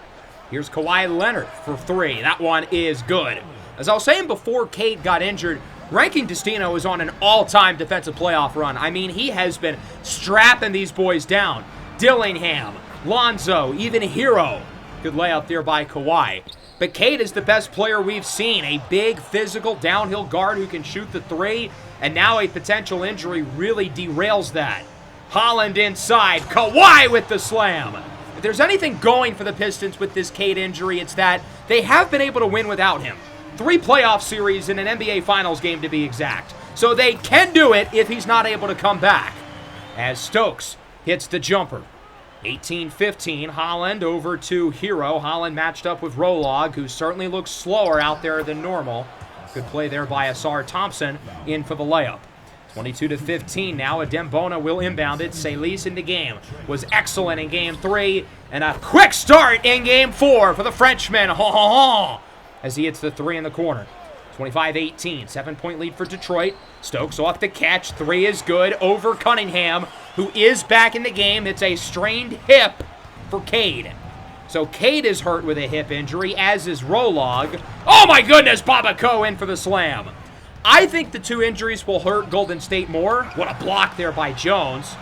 Here's Kawhi Leonard for 3. That one is good. As I was saying before Cade got injured, Ranking Destino is on an all-time defensive playoff run. I mean, he has been strapping these boys down. Dillingham, Lonzo, even Hero. Good layup there by Kawhi. But Cade is the best player we've seen. A big, physical, downhill guard who can shoot the 3. And now a potential injury really derails that. Holland inside. Kawhi with the slam. If there's anything going for the Pistons with this Cade injury, it's that they have been able to win without him. 3 playoff series in an NBA Finals game to be exact. So they can do it if he's not able to come back. As Stokes hits the jumper. 18-15, Holland over to Hero. Holland matched up with Rolog, who certainly looks slower out there than normal. Good play there by Asar Thompson in for the layup. 22-15 now. Adembona will inbound it. Salis in the game. Was excellent in Game 3. And a quick start in Game 4 for the Frenchman. As he hits the 3 in the corner. 25-18. 7-point lead for Detroit. Stokes off the catch. 3 is good over Cunningham, who is back in the game. It's a strained hip for Cade. So Cade is hurt with a hip injury, as is Rolog. Oh my goodness, Babaco in for the slam. I think the 2 injuries will hurt Golden State more. What a block there by Jones.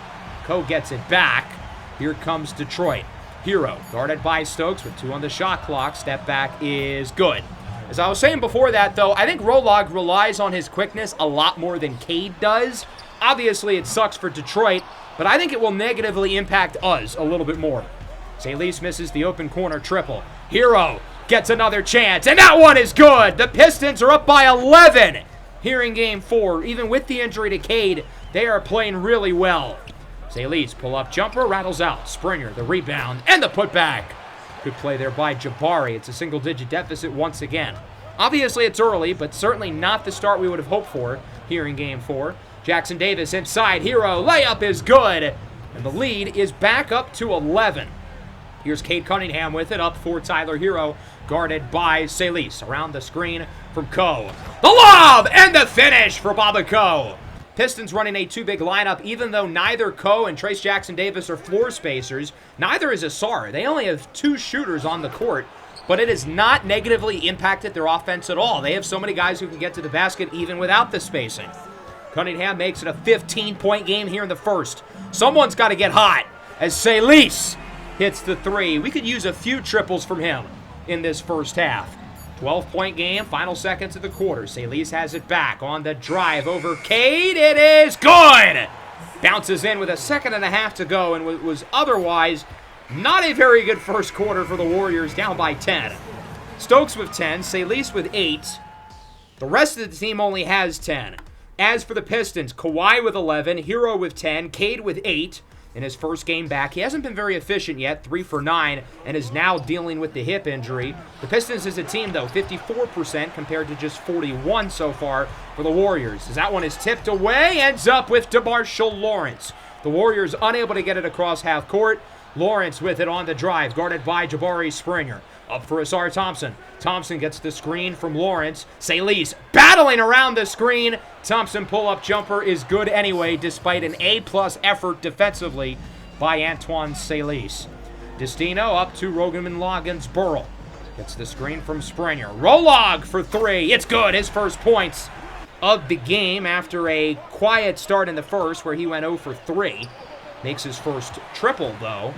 Ko gets it back. Here comes Detroit. Hero, guarded by Stokes with 2 on the shot clock. Step back is good. As I was saying before that, though, I think Rolog relies on his quickness a lot more than Cade does. Obviously, it sucks for Detroit, but I think it will negatively impact us a little bit more. Salis misses the open corner triple. Hero gets another chance, and that one is good. The Pistons are up by 11 here in Game 4. Even with the injury to Cade, they are playing really well. Salis pull-up jumper, rattles out. Springer, the rebound, and the putback. Good play there by Jabari. It's a single-digit deficit once again. Obviously, it's early, but certainly not the start we would have hoped for here in Game 4. Jackson Davis inside. Hero. Layup is good. And the lead is back up to 11. Here's Cade Cunningham with it up for Tyler Hero, guarded by Salis. Around the screen from Ko. The lob and the finish for Baba Ko. Pistons running a two-big lineup, even though neither Ko and Trayce Jackson-Davis are floor spacers. Neither is Asar. They only have two shooters on the court, but it has not negatively impacted their offense at all. They have so many guys who can get to the basket even without the spacing. Cunningham makes it a 15-point game here in the first. Someone's got to get hot as Salis hits the three. We could use a few triples from him in this first half. 12-point game, final seconds of the quarter. Salis has it back on the drive over Cade. It is good! Bounces in with a second and a half to go and was otherwise not a very good first quarter for the Warriors, down by 10. Stokes with 10, Salis with 8. The rest of the team only has 10. As for the Pistons, Kawhi with 11, Hero with 10, Cade with 8 in his first game back. He hasn't been very efficient yet, 3 for 9, and is now dealing with the hip injury. The Pistons as a team, though, 54% compared to just 41 so far for the Warriors. As that one is tipped away, ends up with DeMarshall Lawrence. The Warriors unable to get it across half court. Lawrence with it on the drive, guarded by Jabari Springer. Up for Asar Thompson. Thompson gets the screen from Lawrence. Salis battling around the screen. Thompson pull-up jumper is good anyway, despite an A-plus effort defensively by Antoine Salis. Destino up to Rogan Loggins Burrell. Gets the screen from Springer. Rolog for three. It's good. His first points of the game after a quiet start in the first where he went 0 for 3. Makes his first triple, though,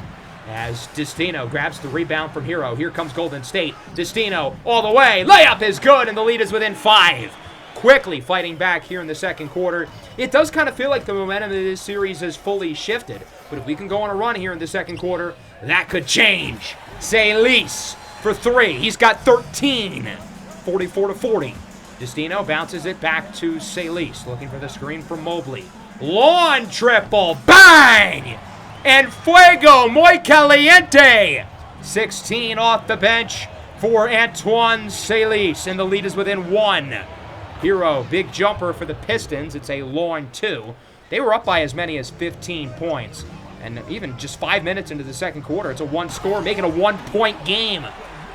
as Destino grabs the rebound from Hero. Here comes Golden State. Destino all the way. Layup is good, and the lead is within 5. Quickly fighting back here in the second quarter. It does kind of feel like the momentum of this series has fully shifted. But if we can go on a run here in the second quarter, that could change. Salis for 3. He's got 13. 44-40. Destino bounces it back to Salis. Looking for the screen from Mobley. Lawn triple. Bang! And fuego muy caliente. 16 off the bench for Antoine Salis, and the lead is within 1. Hero, big jumper for the Pistons. It's a long 2. They were up by as many as 15 points. And even just 5 minutes into the second quarter, it's a 1 score, making a 1-point game.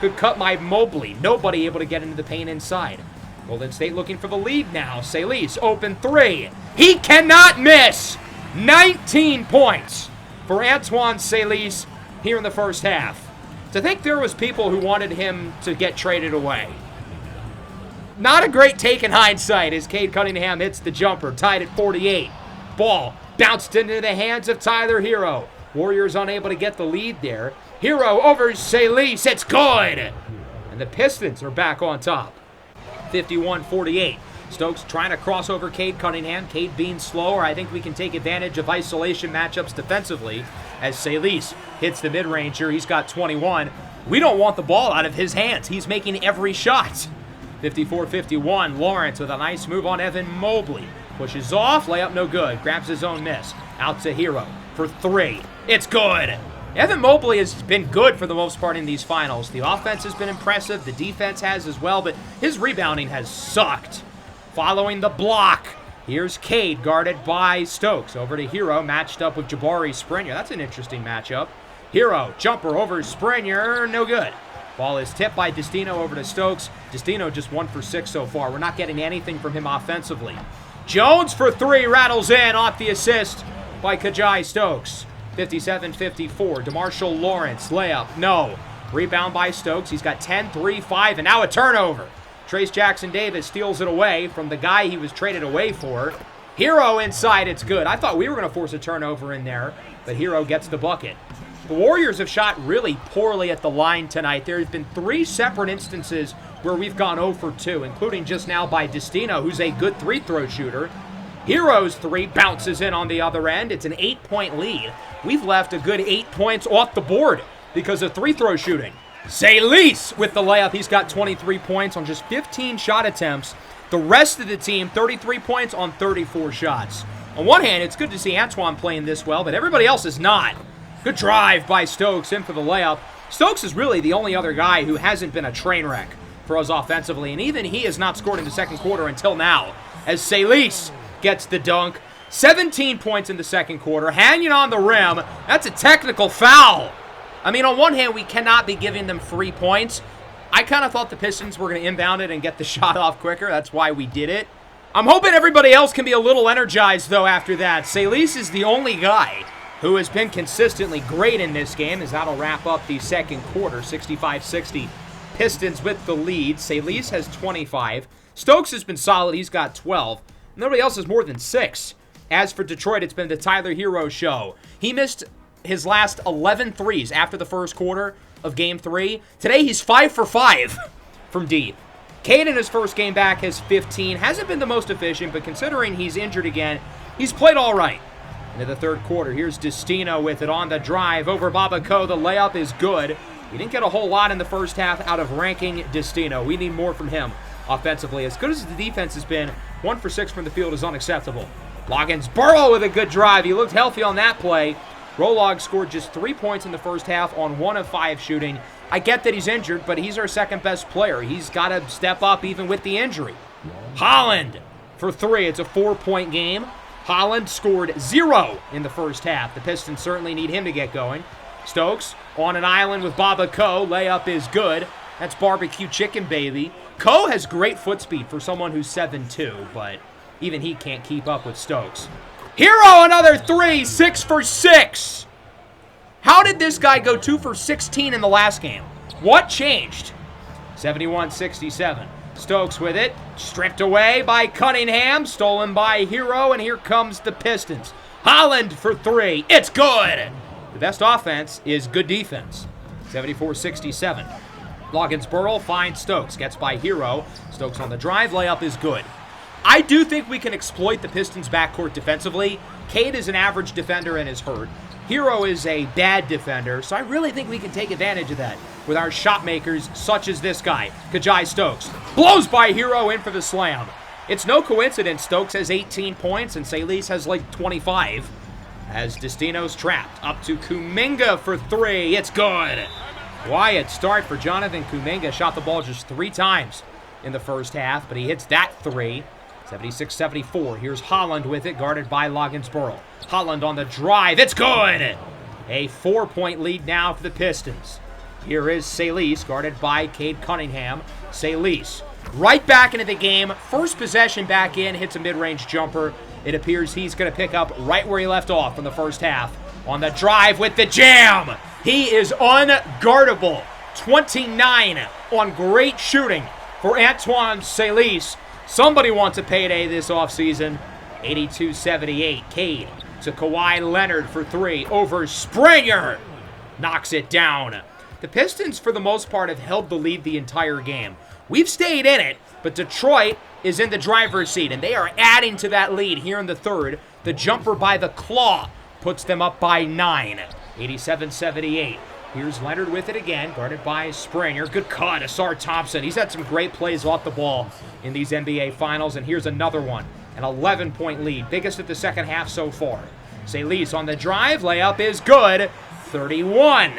Good cut by Mobley. Nobody able to get into the paint inside. Golden State looking for the lead now. Salis, open 3. He cannot miss. 19 points for Antoine Salis here in the first half. To think there was people who wanted him to get traded away. Not a great take in hindsight as Cade Cunningham hits the jumper, tied at 48. Ball bounced into the hands of Tyler Hero. Warriors unable to get the lead there. Hero over Salis, it's good! And the Pistons are back on top. 51-48. Stokes trying to cross over Cade Cunningham. Cade being slower. I think we can take advantage of isolation matchups defensively as Salis hits the mid-ranger. He's got 21. We don't want the ball out of his hands. He's making every shot. 54-51. Lawrence with a nice move on Evan Mobley. Pushes off. Layup no good. Grabs his own miss. Out to Hero for 3. It's good. Evan Mobley has been good for the most part in these finals. The offense has been impressive. The defense has as well, but his rebounding has sucked. Following the block, here's Cade guarded by Stokes. Over to Hero, matched up with Jabari Springer. That's an interesting matchup. Hero, jumper over Springer, no good. Ball is tipped by Destino over to Stokes. Destino just 1 for 6 so far. We're not getting anything from him offensively. Jones for 3, rattles in off the assist by Kajai Stokes. 57-54. DeMarshall Lawrence, layup, no. Rebound by Stokes. He's got 10, 3, 5, and now a turnover. Trayce Jackson-Davis steals it away from the guy he was traded away for. Hero inside, it's good. I thought we were going to force a turnover in there, but Hero gets the bucket. The Warriors have shot really poorly at the line tonight. There have been 3 separate instances where we've gone 0 for 2, including just now by Destino, who's a good three-throw shooter. Hero's 3 bounces in on the other end. It's an 8-point lead. We've left a good 8 points off the board because of three-throw shooting. Salis with the layup. He's got 23 points on just 15 shot attempts. The rest of the team, 33 points on 34 shots. On one hand, it's good to see Antoine playing this well, but everybody else is not. Good drive by Stokes in for the layup. Stokes is really the only other guy who hasn't been a train wreck for us offensively, and even he has not scored in the second quarter until now, as Salis gets the dunk. 17 points in the second quarter, hanging on the rim. That's a technical foul. I mean, on one hand, we cannot be giving them free points. I kind of thought the Pistons were going to inbound it and get the shot off quicker. That's why we did it. I'm hoping everybody else can be a little energized, though, after that. Salis is the only guy who has been consistently great in this game, as that'll wrap up the second quarter, 65-60. Pistons with the lead. Salis has 25. Stokes has been solid. He's got 12. Nobody else has more than 6. As for Detroit, it's been the Tyler Hero show. He missed his last 11 threes after the first quarter of Game 3. Today, he's 5 for 5 from deep. Cade in his first game back has 15. Hasn't been the most efficient, but considering he's injured again, he's played all right. Into the third quarter, here's Destino with it on the drive over Babako. The layup is good. We didn't get a whole lot in the first half out of ranking Destino. We need more from him offensively. As good as the defense has been, 1 for 6 from the field is unacceptable. Loggins-Burrow with a good drive. He looked healthy on that play. Rolog scored just 3 points in the first half on 1 of 5 shooting. I get that he's injured, but he's our second best player. He's got to step up even with the injury. Holland for 3. It's a 4-point game. Holland scored 0 in the first half. The Pistons certainly need him to get going. Stokes on an island with Babako. Layup is good. That's barbecue chicken, baby. Ko has great foot speed for someone who's 7'2", but even he can't keep up with Stokes. Hero, another 3, 6 for 6. How did this guy go 2 for 16 in the last game? What changed? 71-67. Stokes with it. Stripped away by Cunningham. Stolen by Hero, and here comes the Pistons. Holland for 3. It's good. The best offense is good defense. 74-67. Loggins-Burrow finds Stokes. Gets by Hero. Stokes on the drive. Layup is good. I do think we can exploit the Pistons' backcourt defensively. Cade is an average defender and is hurt. Hero is a bad defender, so I really think we can take advantage of that with our shot makers such as this guy, Kajai Stokes. Blows by Hero in for the slam. It's no coincidence Stokes has 18 points and Salis has like 25. As Destino's trapped. Up to Kuminga for 3. It's good. Quiet start for Jonathan Kuminga. Shot the ball just 3 times in the first half, but he hits that 3. 76-74. Here's Holland with it, guarded by Loggins-Burrow. Holland on the drive. It's good. A 4-point lead now for the Pistons. Here is Salis, guarded by Cade Cunningham. Salis right back into the game. First possession back in, hits a mid-range jumper. It appears he's going to pick up right where he left off from the first half. On the drive with the jam. He is unguardable. 29 on great shooting for Antoine Salis. Somebody wants a payday this offseason. 82-78. Cade to Kawhi Leonard for 3. Over Springer. Knocks it down. The Pistons, for the most part, have held the lead the entire game. We've stayed in it, but Detroit is in the driver's seat, and they are adding to that lead here in the third. The jumper by the claw puts them up by 9. 87-78. Here's Leonard with it again, guarded by Springer. Good cut, Asar Thompson. He's had some great plays off the ball in these NBA Finals, and here's another one. An 11-point lead, biggest of the second half so far. Salis on the drive, layup is good. 31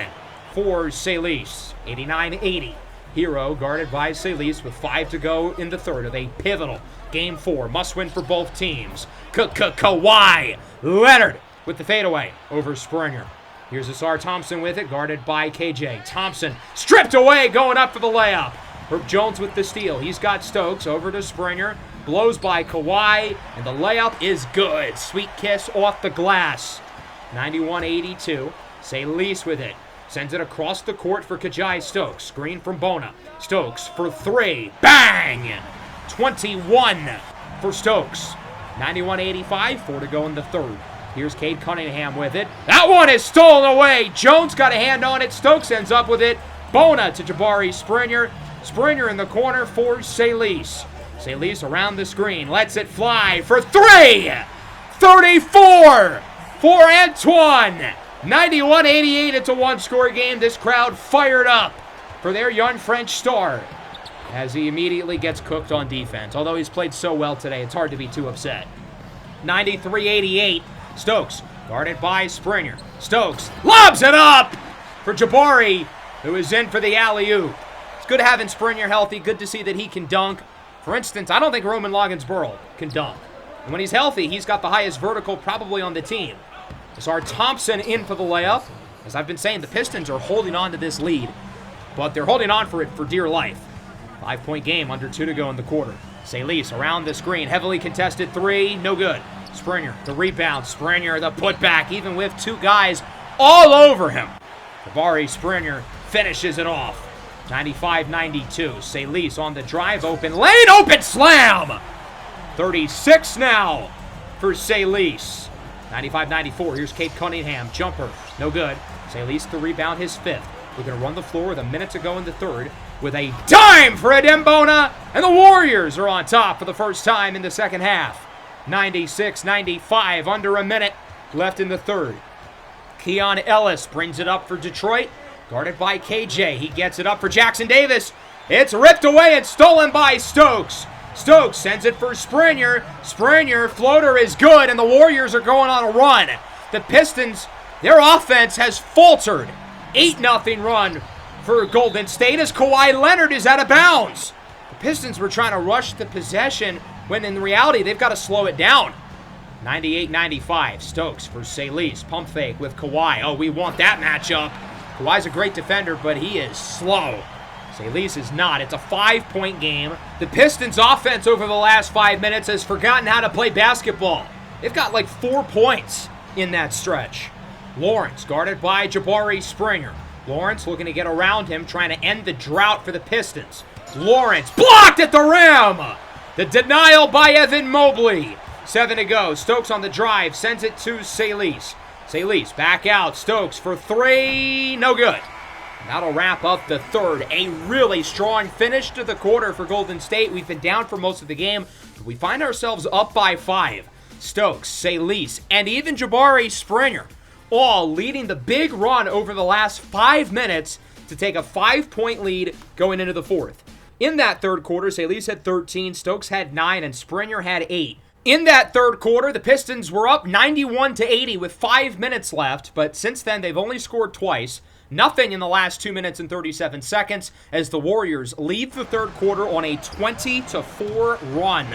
for Salis. 89-80. Hero guarded by Salis with 5 to go in the third of a pivotal Game 4. Must win for both teams. Kawhi Leonard with the fadeaway over Springer. Here's Asar Thompson with it, guarded by KJ. Thompson stripped away, going up for the layup. Herb Jones with the steal. He's got Stokes over to Springer. Blows by Kawhi, and the layup is good. Sweet kiss off the glass. 91-82. Salis with it. Sends it across the court for Kajai Stokes. Screen from Bona. Stokes for 3. Bang! 21 for Stokes. 91-85. 4 to go in the third. Here's Cade Cunningham with it. That one is stolen away. Jones got a hand on it. Stokes ends up with it. Bona to Jabari Springer. Springer in the corner for Salis. Salis around the screen. Lets it fly for 3. 34 for Antoine. 91-88. It's a one-score game. This crowd fired up for their young French star as he immediately gets cooked on defense. Although he's played so well today, it's hard to be too upset. 93-88. Stokes, guarded by Springer. Stokes lobs it up for Jabari. who is in for the alley-oop. It's good having Springer healthy. Good to see that he can dunk. For instance, I don't think Roman Loggins-Burl can dunk. And when he's healthy, he's got the highest vertical probably on the team. Asar Thompson in for the layup. As I've been saying, the Pistons are holding on to this lead, but they're holding on for it for dear life. 5-point game, under 2 to go in the quarter. Salis around the screen, heavily contested three, no good. Springer, the rebound. Springer, the putback, even with 2 guys all over him. Jabari Springer finishes it off. 95-92. Salis on the drive, open lane, open slam! 36 now for Salis. 95-94. Here's Kate Cunningham. Jumper. No good. Salis the rebound, his 5th. We're going to run the floor with a minute to go in the 3rd with a dime for Adembona. And the Warriors are on top for the first time in the second half. 96-95. Under a minute left in the 3rd. Keon Ellis brings it up for Detroit. Guarded by KJ. He gets it up for Jackson Davis. It's ripped away and stolen by Stokes. Stokes sends it for Springer. Springer, floater is good, and the Warriors are going on a run. The Pistons, their offense has faltered. 8-0 run for Golden State as Kawhi Leonard is out of bounds. The Pistons were trying to rush the possession when in reality they've got to slow it down. 98-95. Stokes for Salis. Pump fake with Kawhi. Oh, we want that matchup. Kawhi's a great defender, but he is slow. Salis is not. It's a 5-point game. The Pistons' offense over the last 5 minutes has forgotten how to play basketball. They've got like 4 points in that stretch. Lawrence guarded by Jabari Springer. Lawrence looking to get around him, trying to end the drought for the Pistons. Lawrence blocked at the rim. The denial by Evan Mobley. 7 to go. Stokes on the drive. Sends it to Salis. Salis back out. Stokes for 3. No good. That'll wrap up the 3rd. A really strong finish to the quarter for Golden State. We've been down for most of the game. But we find ourselves up by 5. Stokes, Salis, and even Jabari Springer all leading the big run over the last 5 minutes to take a 5-point lead going into the 4th. In that 3rd quarter, Salis had 13, Stokes had 9, and Springer had 8. In that 3rd quarter, the Pistons were up 91-80 with 5 minutes left, but since then they've only scored twice. Nothing in the last 2 minutes and 37 seconds as the Warriors leave the 3rd quarter on a 20-4 run.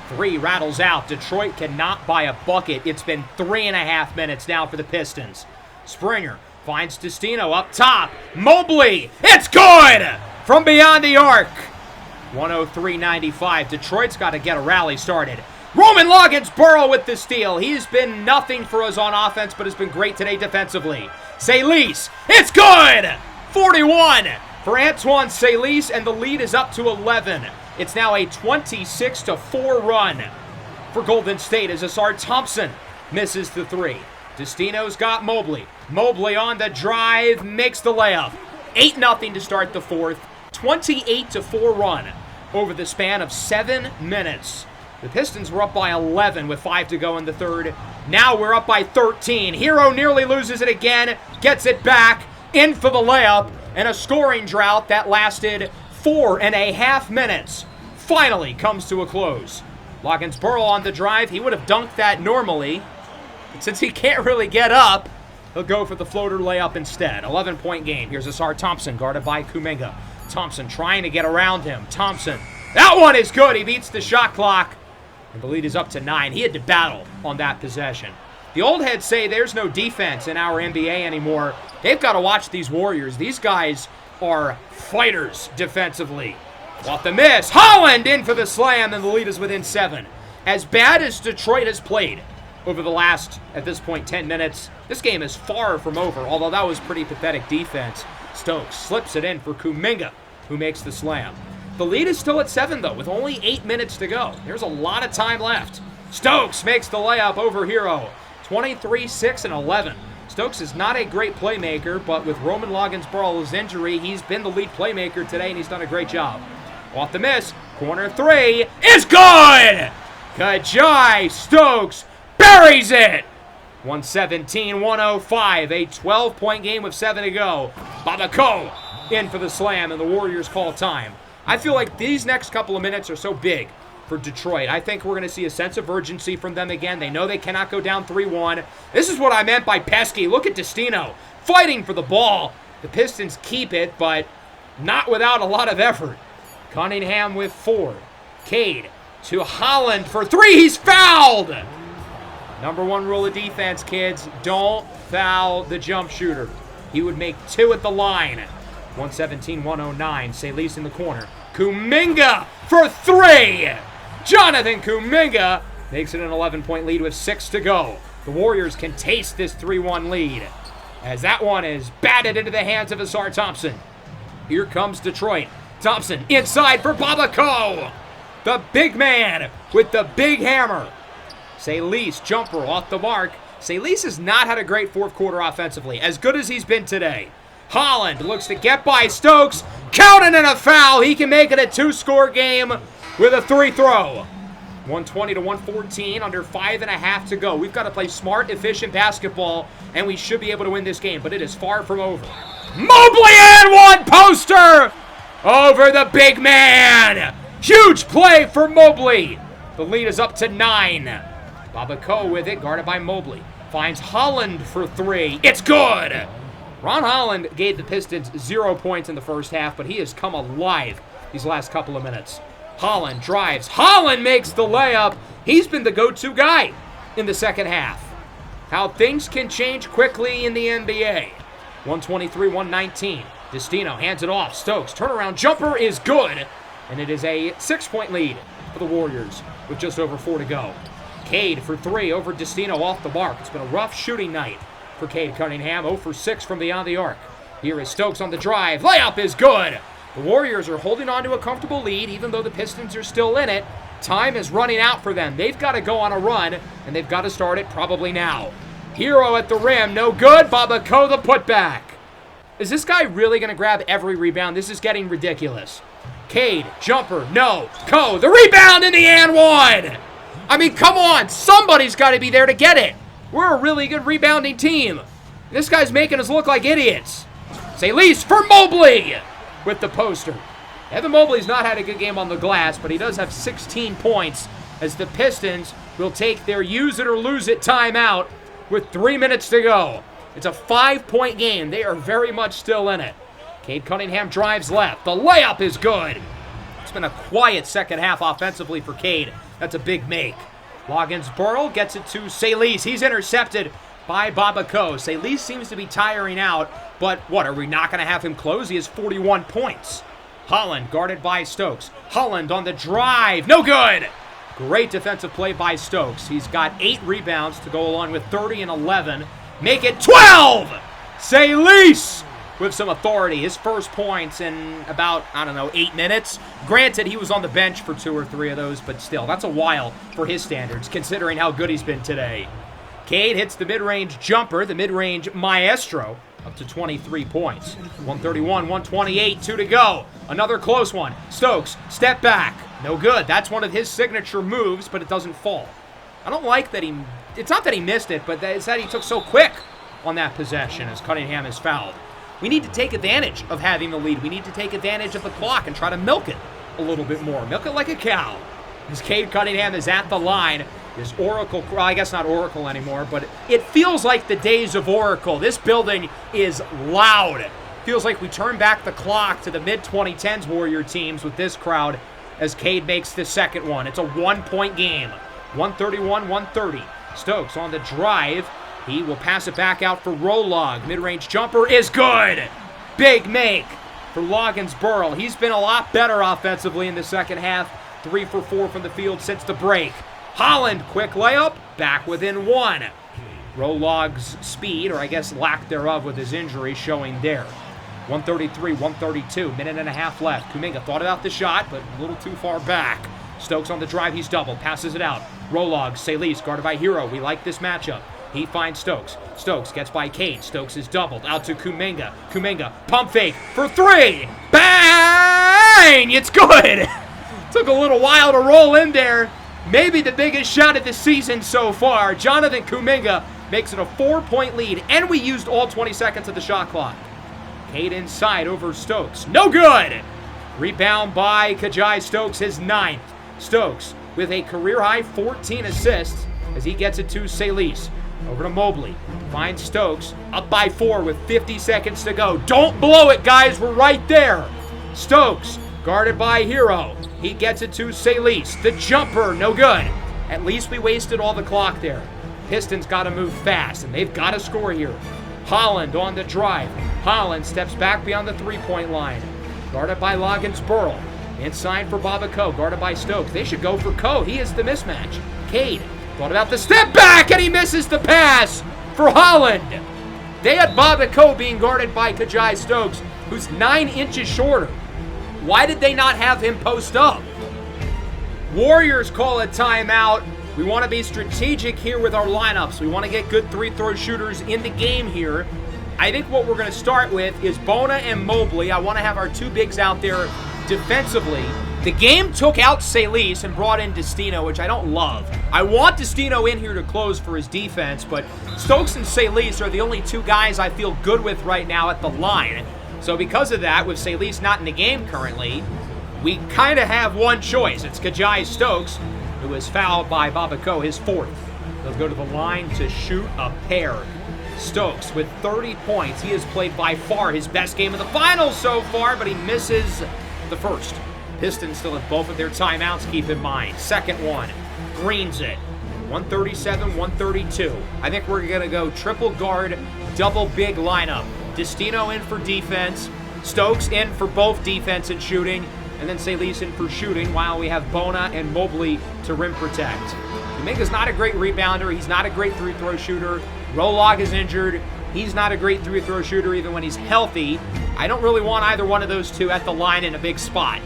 3 rattles out. Detroit cannot buy a bucket. It's been 3.5 minutes now for the Pistons. Springer finds Destino up top. Mobley, it's good! From beyond the arc. 103-95. Detroit's got to get a rally started. Roman Loggins-Burl with the steal. He's been nothing for us on offense, but has been great today defensively. Salis, it's good! 41 for Antoine Salis, and the lead is up to 11. It's now a 26-4 run for Golden State as Asar Thompson misses the 3. Destino's got Mobley. Mobley on the drive, makes the layup. 8-0 to start the 4th. 28-4 run over the span of 7 minutes. The Pistons were up by 11 with 5 to go in the 3rd. Now we're up by 13. Hero nearly loses it again, gets it back, in for the layup, and a scoring drought that lasted 4.5 minutes finally comes to a close. Loggins-Burl on the drive. He would have dunked that normally, but since he can't really get up, he'll go for the floater layup instead. 11-point game. Here's Asar Thompson guarded by Kuminga. Thompson trying to get around him. Thompson, that one is good. He beats the shot clock, and the lead is up to 9. He had to battle on that possession. The old heads say there's no defense in our NBA anymore. They've got to watch these Warriors. These guys are fighters defensively. Off the miss. Holland in for the slam, and the lead is within 7. As bad as Detroit has played over the last, at this point, 10 minutes, this game is far from over, although that was pretty pathetic defense. Stokes slips it in for Kuminga, who makes the slam. The lead is still at 7, though, with only 8 minutes to go. There's a lot of time left. Stokes makes the layup over Hero. 23-6-11. Stokes is not a great playmaker, but with Roman Loggins-Burl's injury, he's been the lead playmaker today, and he's done a great job. Off the miss. Corner 3 is good! Kajai Stokes buries it! 117-105. A 12-point game with 7 to go. Babako in for the slam, and the Warriors call time. I feel like these next couple of minutes are so big for Detroit. I think we're going to see a sense of urgency from them again. They know they cannot go down 3-1. This is what I meant by pesky. Look at Destino fighting for the ball. The Pistons keep it, but not without a lot of effort. Cunningham with 4. Cade to Holland for 3. He's fouled! Number 1 rule of defense, kids. Don't foul the jump shooter. He would make 2 at the line. 117-109. Salis in the corner. Kuminga for 3! Jonathan Kuminga makes it an 11-point lead with 6 to go. The Warriors can taste this 3-1 lead as that one is batted into the hands of Ausar Thompson. Here comes Detroit. Thompson inside for Babako. The big man with the big hammer. Salis, jumper off the mark. Salis has not had a great fourth quarter offensively, as good as he's been today. Holland looks to get by Stokes. Counting in a foul. He can make it a 2-score game with a 3-throw. 120-114, under 5.5 to go. We've got to play smart, efficient basketball, and we should be able to win this game, but it is far from over. Mobley and 1 poster over the big man. Huge play for Mobley. The lead is up to 9. Babako with it, guarded by Mobley. Finds Holland for 3. It's good. Ron Holland gave the Pistons 0 points in the first half, but he has come alive these last couple of minutes. Holland drives. Holland makes the layup. He's been the go-to guy in the second half. How things can change quickly in the NBA. 123-119. Destino hands it off. Stokes, turnaround jumper is good. And it is a 6-point lead for the Warriors with just over 4 to go. Cade for 3 over Destino off the mark. It's been a rough shooting night for Cade Cunningham. 0 for 6 from beyond the arc. Here is Stokes on the drive. Layup is good. The Warriors are holding on to a comfortable lead, even though the Pistons are still in it. Time is running out for them. They've got to go on a run, and they've got to start it probably now. Hero at the rim, no good. Babako the putback. Is this guy really going to grab every rebound? This is getting ridiculous. Cade, jumper, no. Ko, the rebound in the and 1. I mean, come on. Somebody's got to be there to get it. We're a really good rebounding team. This guy's making us look like idiots. Salis for Mobley with the poster. Evan Mobley's not had a good game on the glass, but he does have 16 points as the Pistons will take their use it or lose it timeout with 3 minutes to go. It's a 5-point game. They are very much still in it. Cade Cunningham drives left. The layup is good. It's been a quiet second half offensively for Cade. That's a big make. Loggins Burl gets it to Salis. He's intercepted by Babako. Salis seems to be tiring out, but what, are we not going to have him close? He has 41 points. Holland guarded by Stokes. Holland on the drive. No good. Great defensive play by Stokes. He's got 8 rebounds to go along with 30 and 11. Make it 12. Salis with some authority. His first points in about, 8 minutes. Granted, he was on the bench for 2 or 3 of those, but still, that's a while for his standards, considering how good he's been today. Cade hits the mid-range jumper, the mid-range maestro, up to 23 points. 131-128, 2 to go. Another close one. Stokes, step back. No good. That's one of his signature moves, but it doesn't fall. I don't like that it's not that he missed it, but it's that he took so quick on that possession as Cunningham is fouled. We need to take advantage of having the lead. We need to take advantage of the clock and try to milk it a little bit more. Milk it like a cow. As Cade Cunningham is at the line, his Oracle, well, I guess not Oracle anymore, but it feels like the days of Oracle. This building is loud. Feels like we turn back the clock to the mid-2010s Warrior teams with this crowd as Cade makes the second one. It's a 1-point game. 131-130. Stokes on the drive. He will pass it back out for Rolog. Mid-range jumper is good. Big make for Loggins Burl. He's been a lot better offensively in the second half. 3 for 4 from the field since the break. Holland, quick layup, back within 1. Rolog's speed, or I guess lack thereof with his injury, showing there. 133-132, minute and a half left. Kuminga thought about the shot, but a little too far back. Stokes on the drive, he's doubled, passes it out. Rolog, Salis, guarded by Hero. We like this matchup. He finds Stokes. Stokes gets by Cade. Stokes is doubled. Out to Kuminga. Kuminga, pump fake for 3. Bang! It's good! Took a little while to roll in there. Maybe the biggest shot of the season so far. Jonathan Kuminga makes it a 4-point lead, and we used all 20 seconds of the shot clock. Cade inside over Stokes. No good! Rebound by Kajai Stokes, his 9th. Stokes with a career-high 14 assists as he gets it to Salis. Over to Mobley. Finds Stokes. Up by 4 with 50 seconds to go. Don't blow it, guys. We're right there. Stokes, guarded by Hero. He gets it to Salis. The jumper, no good. At least we wasted all the clock there. Pistons got to move fast, and they've got to score here. Holland on the drive. Holland steps back beyond the three-point line. Guarded by Loggins-Burl. Inside for Babaco, guarded by Stokes. They should go for Ko. He is the mismatch. Cade thought about the step back, and he misses the pass for Holland. They had Babaco being guarded by Kajai Stokes, who's 9 inches shorter. Why did they not have him post up? Warriors call a timeout. We want to be strategic here with our lineups. We want to get good three-throw shooters in the game here. I think what we're going to start with is Bona and Mobley. I want to have our 2 bigs out there defensively. The game took out Salis and brought in Destino, which I don't love. I want Destino in here to close for his defense, but Stokes and Salis are the only 2 guys I feel good with right now at the line. So because of that, with Salis not in the game currently, we kind of have one choice. It's Kajai Stokes, who was fouled by Babaco, his 4th. He'll go to the line to shoot a pair. Stokes with 30 points. He has played by far his best game of the finals so far, but he misses the first. Pistons still have both of their timeouts, keep in mind. Second one, Green's it. 137, 132. I think we're going to go triple guard, double big lineup. Destino in for defense, Stokes in for both defense and shooting, and then Salis in for shooting while we have Bona and Mobley to rim protect. Kuminga's not a great rebounder. He's not a great three-throw shooter. Rolog is injured. He's not a great three-throw shooter even when he's healthy. I don't really want either one of those 2 at the line in a big spot.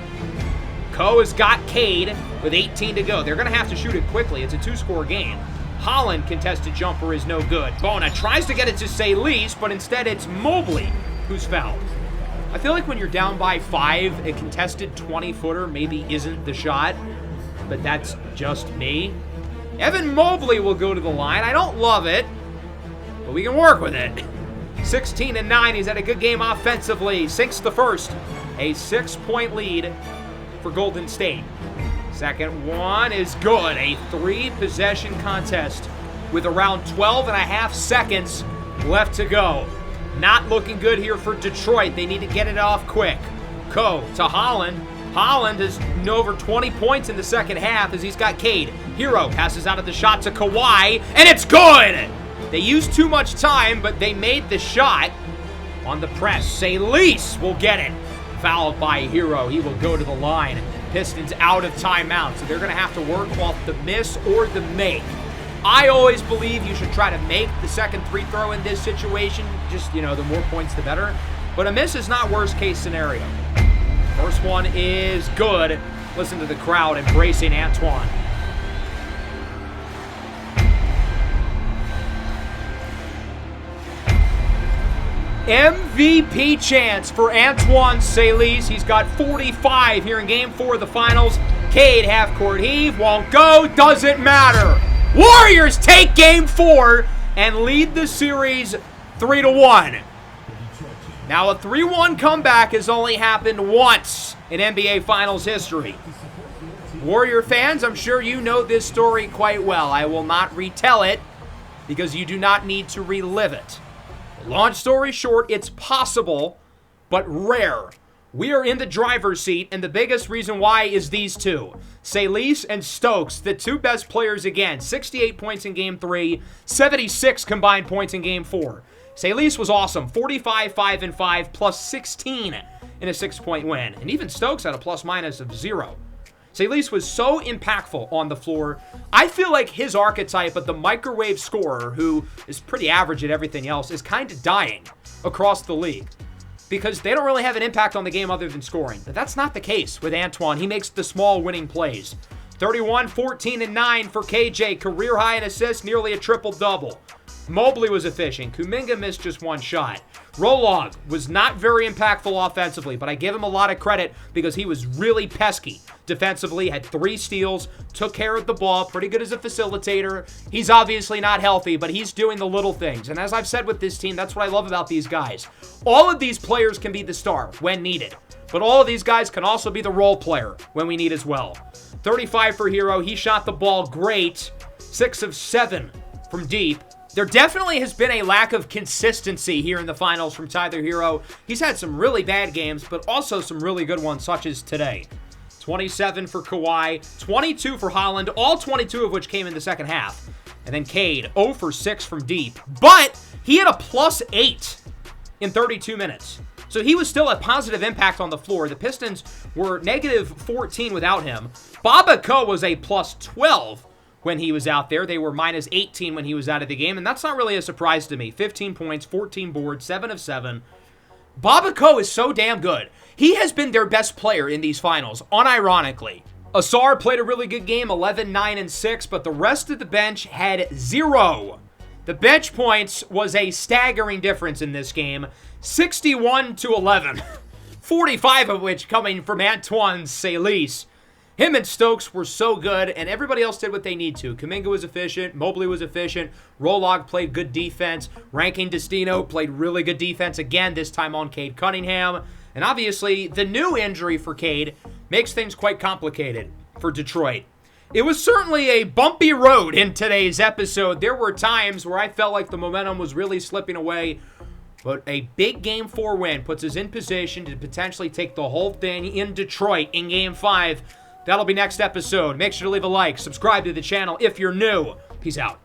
Ko has got Cade with 18 to go. They're going to have to shoot it quickly. It's a 2-score game. Holland contested jumper is no good. Bona tries to get it to Salis, but instead it's Mobley who's fouled. I feel like when you're down by 5, a contested 20-footer maybe isn't the shot, but that's just me. Evan Mobley will go to the line. I don't love it, but we can work with it. 16-9. He's had a good game offensively. Sinks the first. A 6-point lead for Golden State. Second one is good. A 3-possession contest with around 12 and a half seconds left to go. Not looking good here for Detroit. They need to get it off quick. Ko to Holland. Holland is over 20 points in the second half as he's got Cade. Hero passes out of the shot to Kawhi, and it's good! They used too much time, but they made the shot on the press. Salis will get it. Fouled by Hero. He will go to the line. Pistons out of timeout, so they're going to have to work off the miss or the make. I always believe you should try to make the second free throw in this situation. Just, the more points, the better. But a miss is not worst case scenario. First one is good. Listen to the crowd embracing Antoine. MVP chance for Antoine Salis. He's got 45 here in Game 4 of the Finals. Cade, half-court heave, won't go, doesn't matter. Warriors take Game 4 and lead the series 3-1. Now, a 3-1 comeback has only happened once in NBA Finals history. Warrior fans, I'm sure you know this story quite well. I will not retell it because you do not need to relive it. Long story short, it's possible, but rare. We are in the driver's seat, and the biggest reason why is these 2. Salis and Stokes, the 2 best players again. 68 points in Game 3, 76 combined points in Game 4. Salis was awesome. 45, 5-5, plus 16 in a 6-point win. And even Stokes had a plus-minus of 0. Salis was so impactful on the floor. I feel like his archetype of the microwave scorer, who is pretty average at everything else, is kind of dying across the league because they don't really have an impact on the game other than scoring. But that's not the case with Antoine. He makes the small winning plays. 31, 14, and 9 for KJ. Career high in assists, nearly a triple-double. Mobley was efficient. Kuminga missed just 1 shot. Rolog was not very impactful offensively, but I give him a lot of credit because he was really pesky defensively, had 3 steals, took care of the ball, pretty good as a facilitator. He's obviously not healthy, but he's doing the little things. And as I've said with this team, that's what I love about these guys. All of these players can be the star when needed, but all of these guys can also be the role player when we need as well. 35 for Hero. He shot the ball great. 6 of 7 from deep. There definitely has been a lack of consistency here in the finals from Tyler Hero. He's had some really bad games, but also some really good ones, such as today. 27 for Kawhi, 22 for Holland, all 22 of which came in the second half. And then Cade, 0 for 6 from deep. But he had a +8 in 32 minutes. So he was still a positive impact on the floor. The Pistons were -14 without him. Baba Ko was a +12 when he was out there. They were -18 when he was out of the game, and that's not really a surprise to me. 15 points, 14 boards, 7 of 7. Baba Ko is so damn good. He has been their best player in these finals, unironically. Asar played a really good game, 11, 9, and 6, but the rest of the bench had 0. The bench points was a staggering difference in this game, 61 to 11, 45 of which coming from Antoine Salis. Him and Stokes were so good, and everybody else did what they need to. Kuminga was efficient. Mobley was efficient. Rolog played good defense. Rankin Destino played really good defense again, this time on Cade Cunningham. And obviously, the new injury for Cade makes things quite complicated for Detroit. It was certainly a bumpy road in today's episode. There were times where I felt like the momentum was really slipping away. But a big Game 4 win puts us in position to potentially take the whole thing in Detroit in Game 5. That'll be next episode. Make sure to leave a like, subscribe to the channel if you're new. Peace out.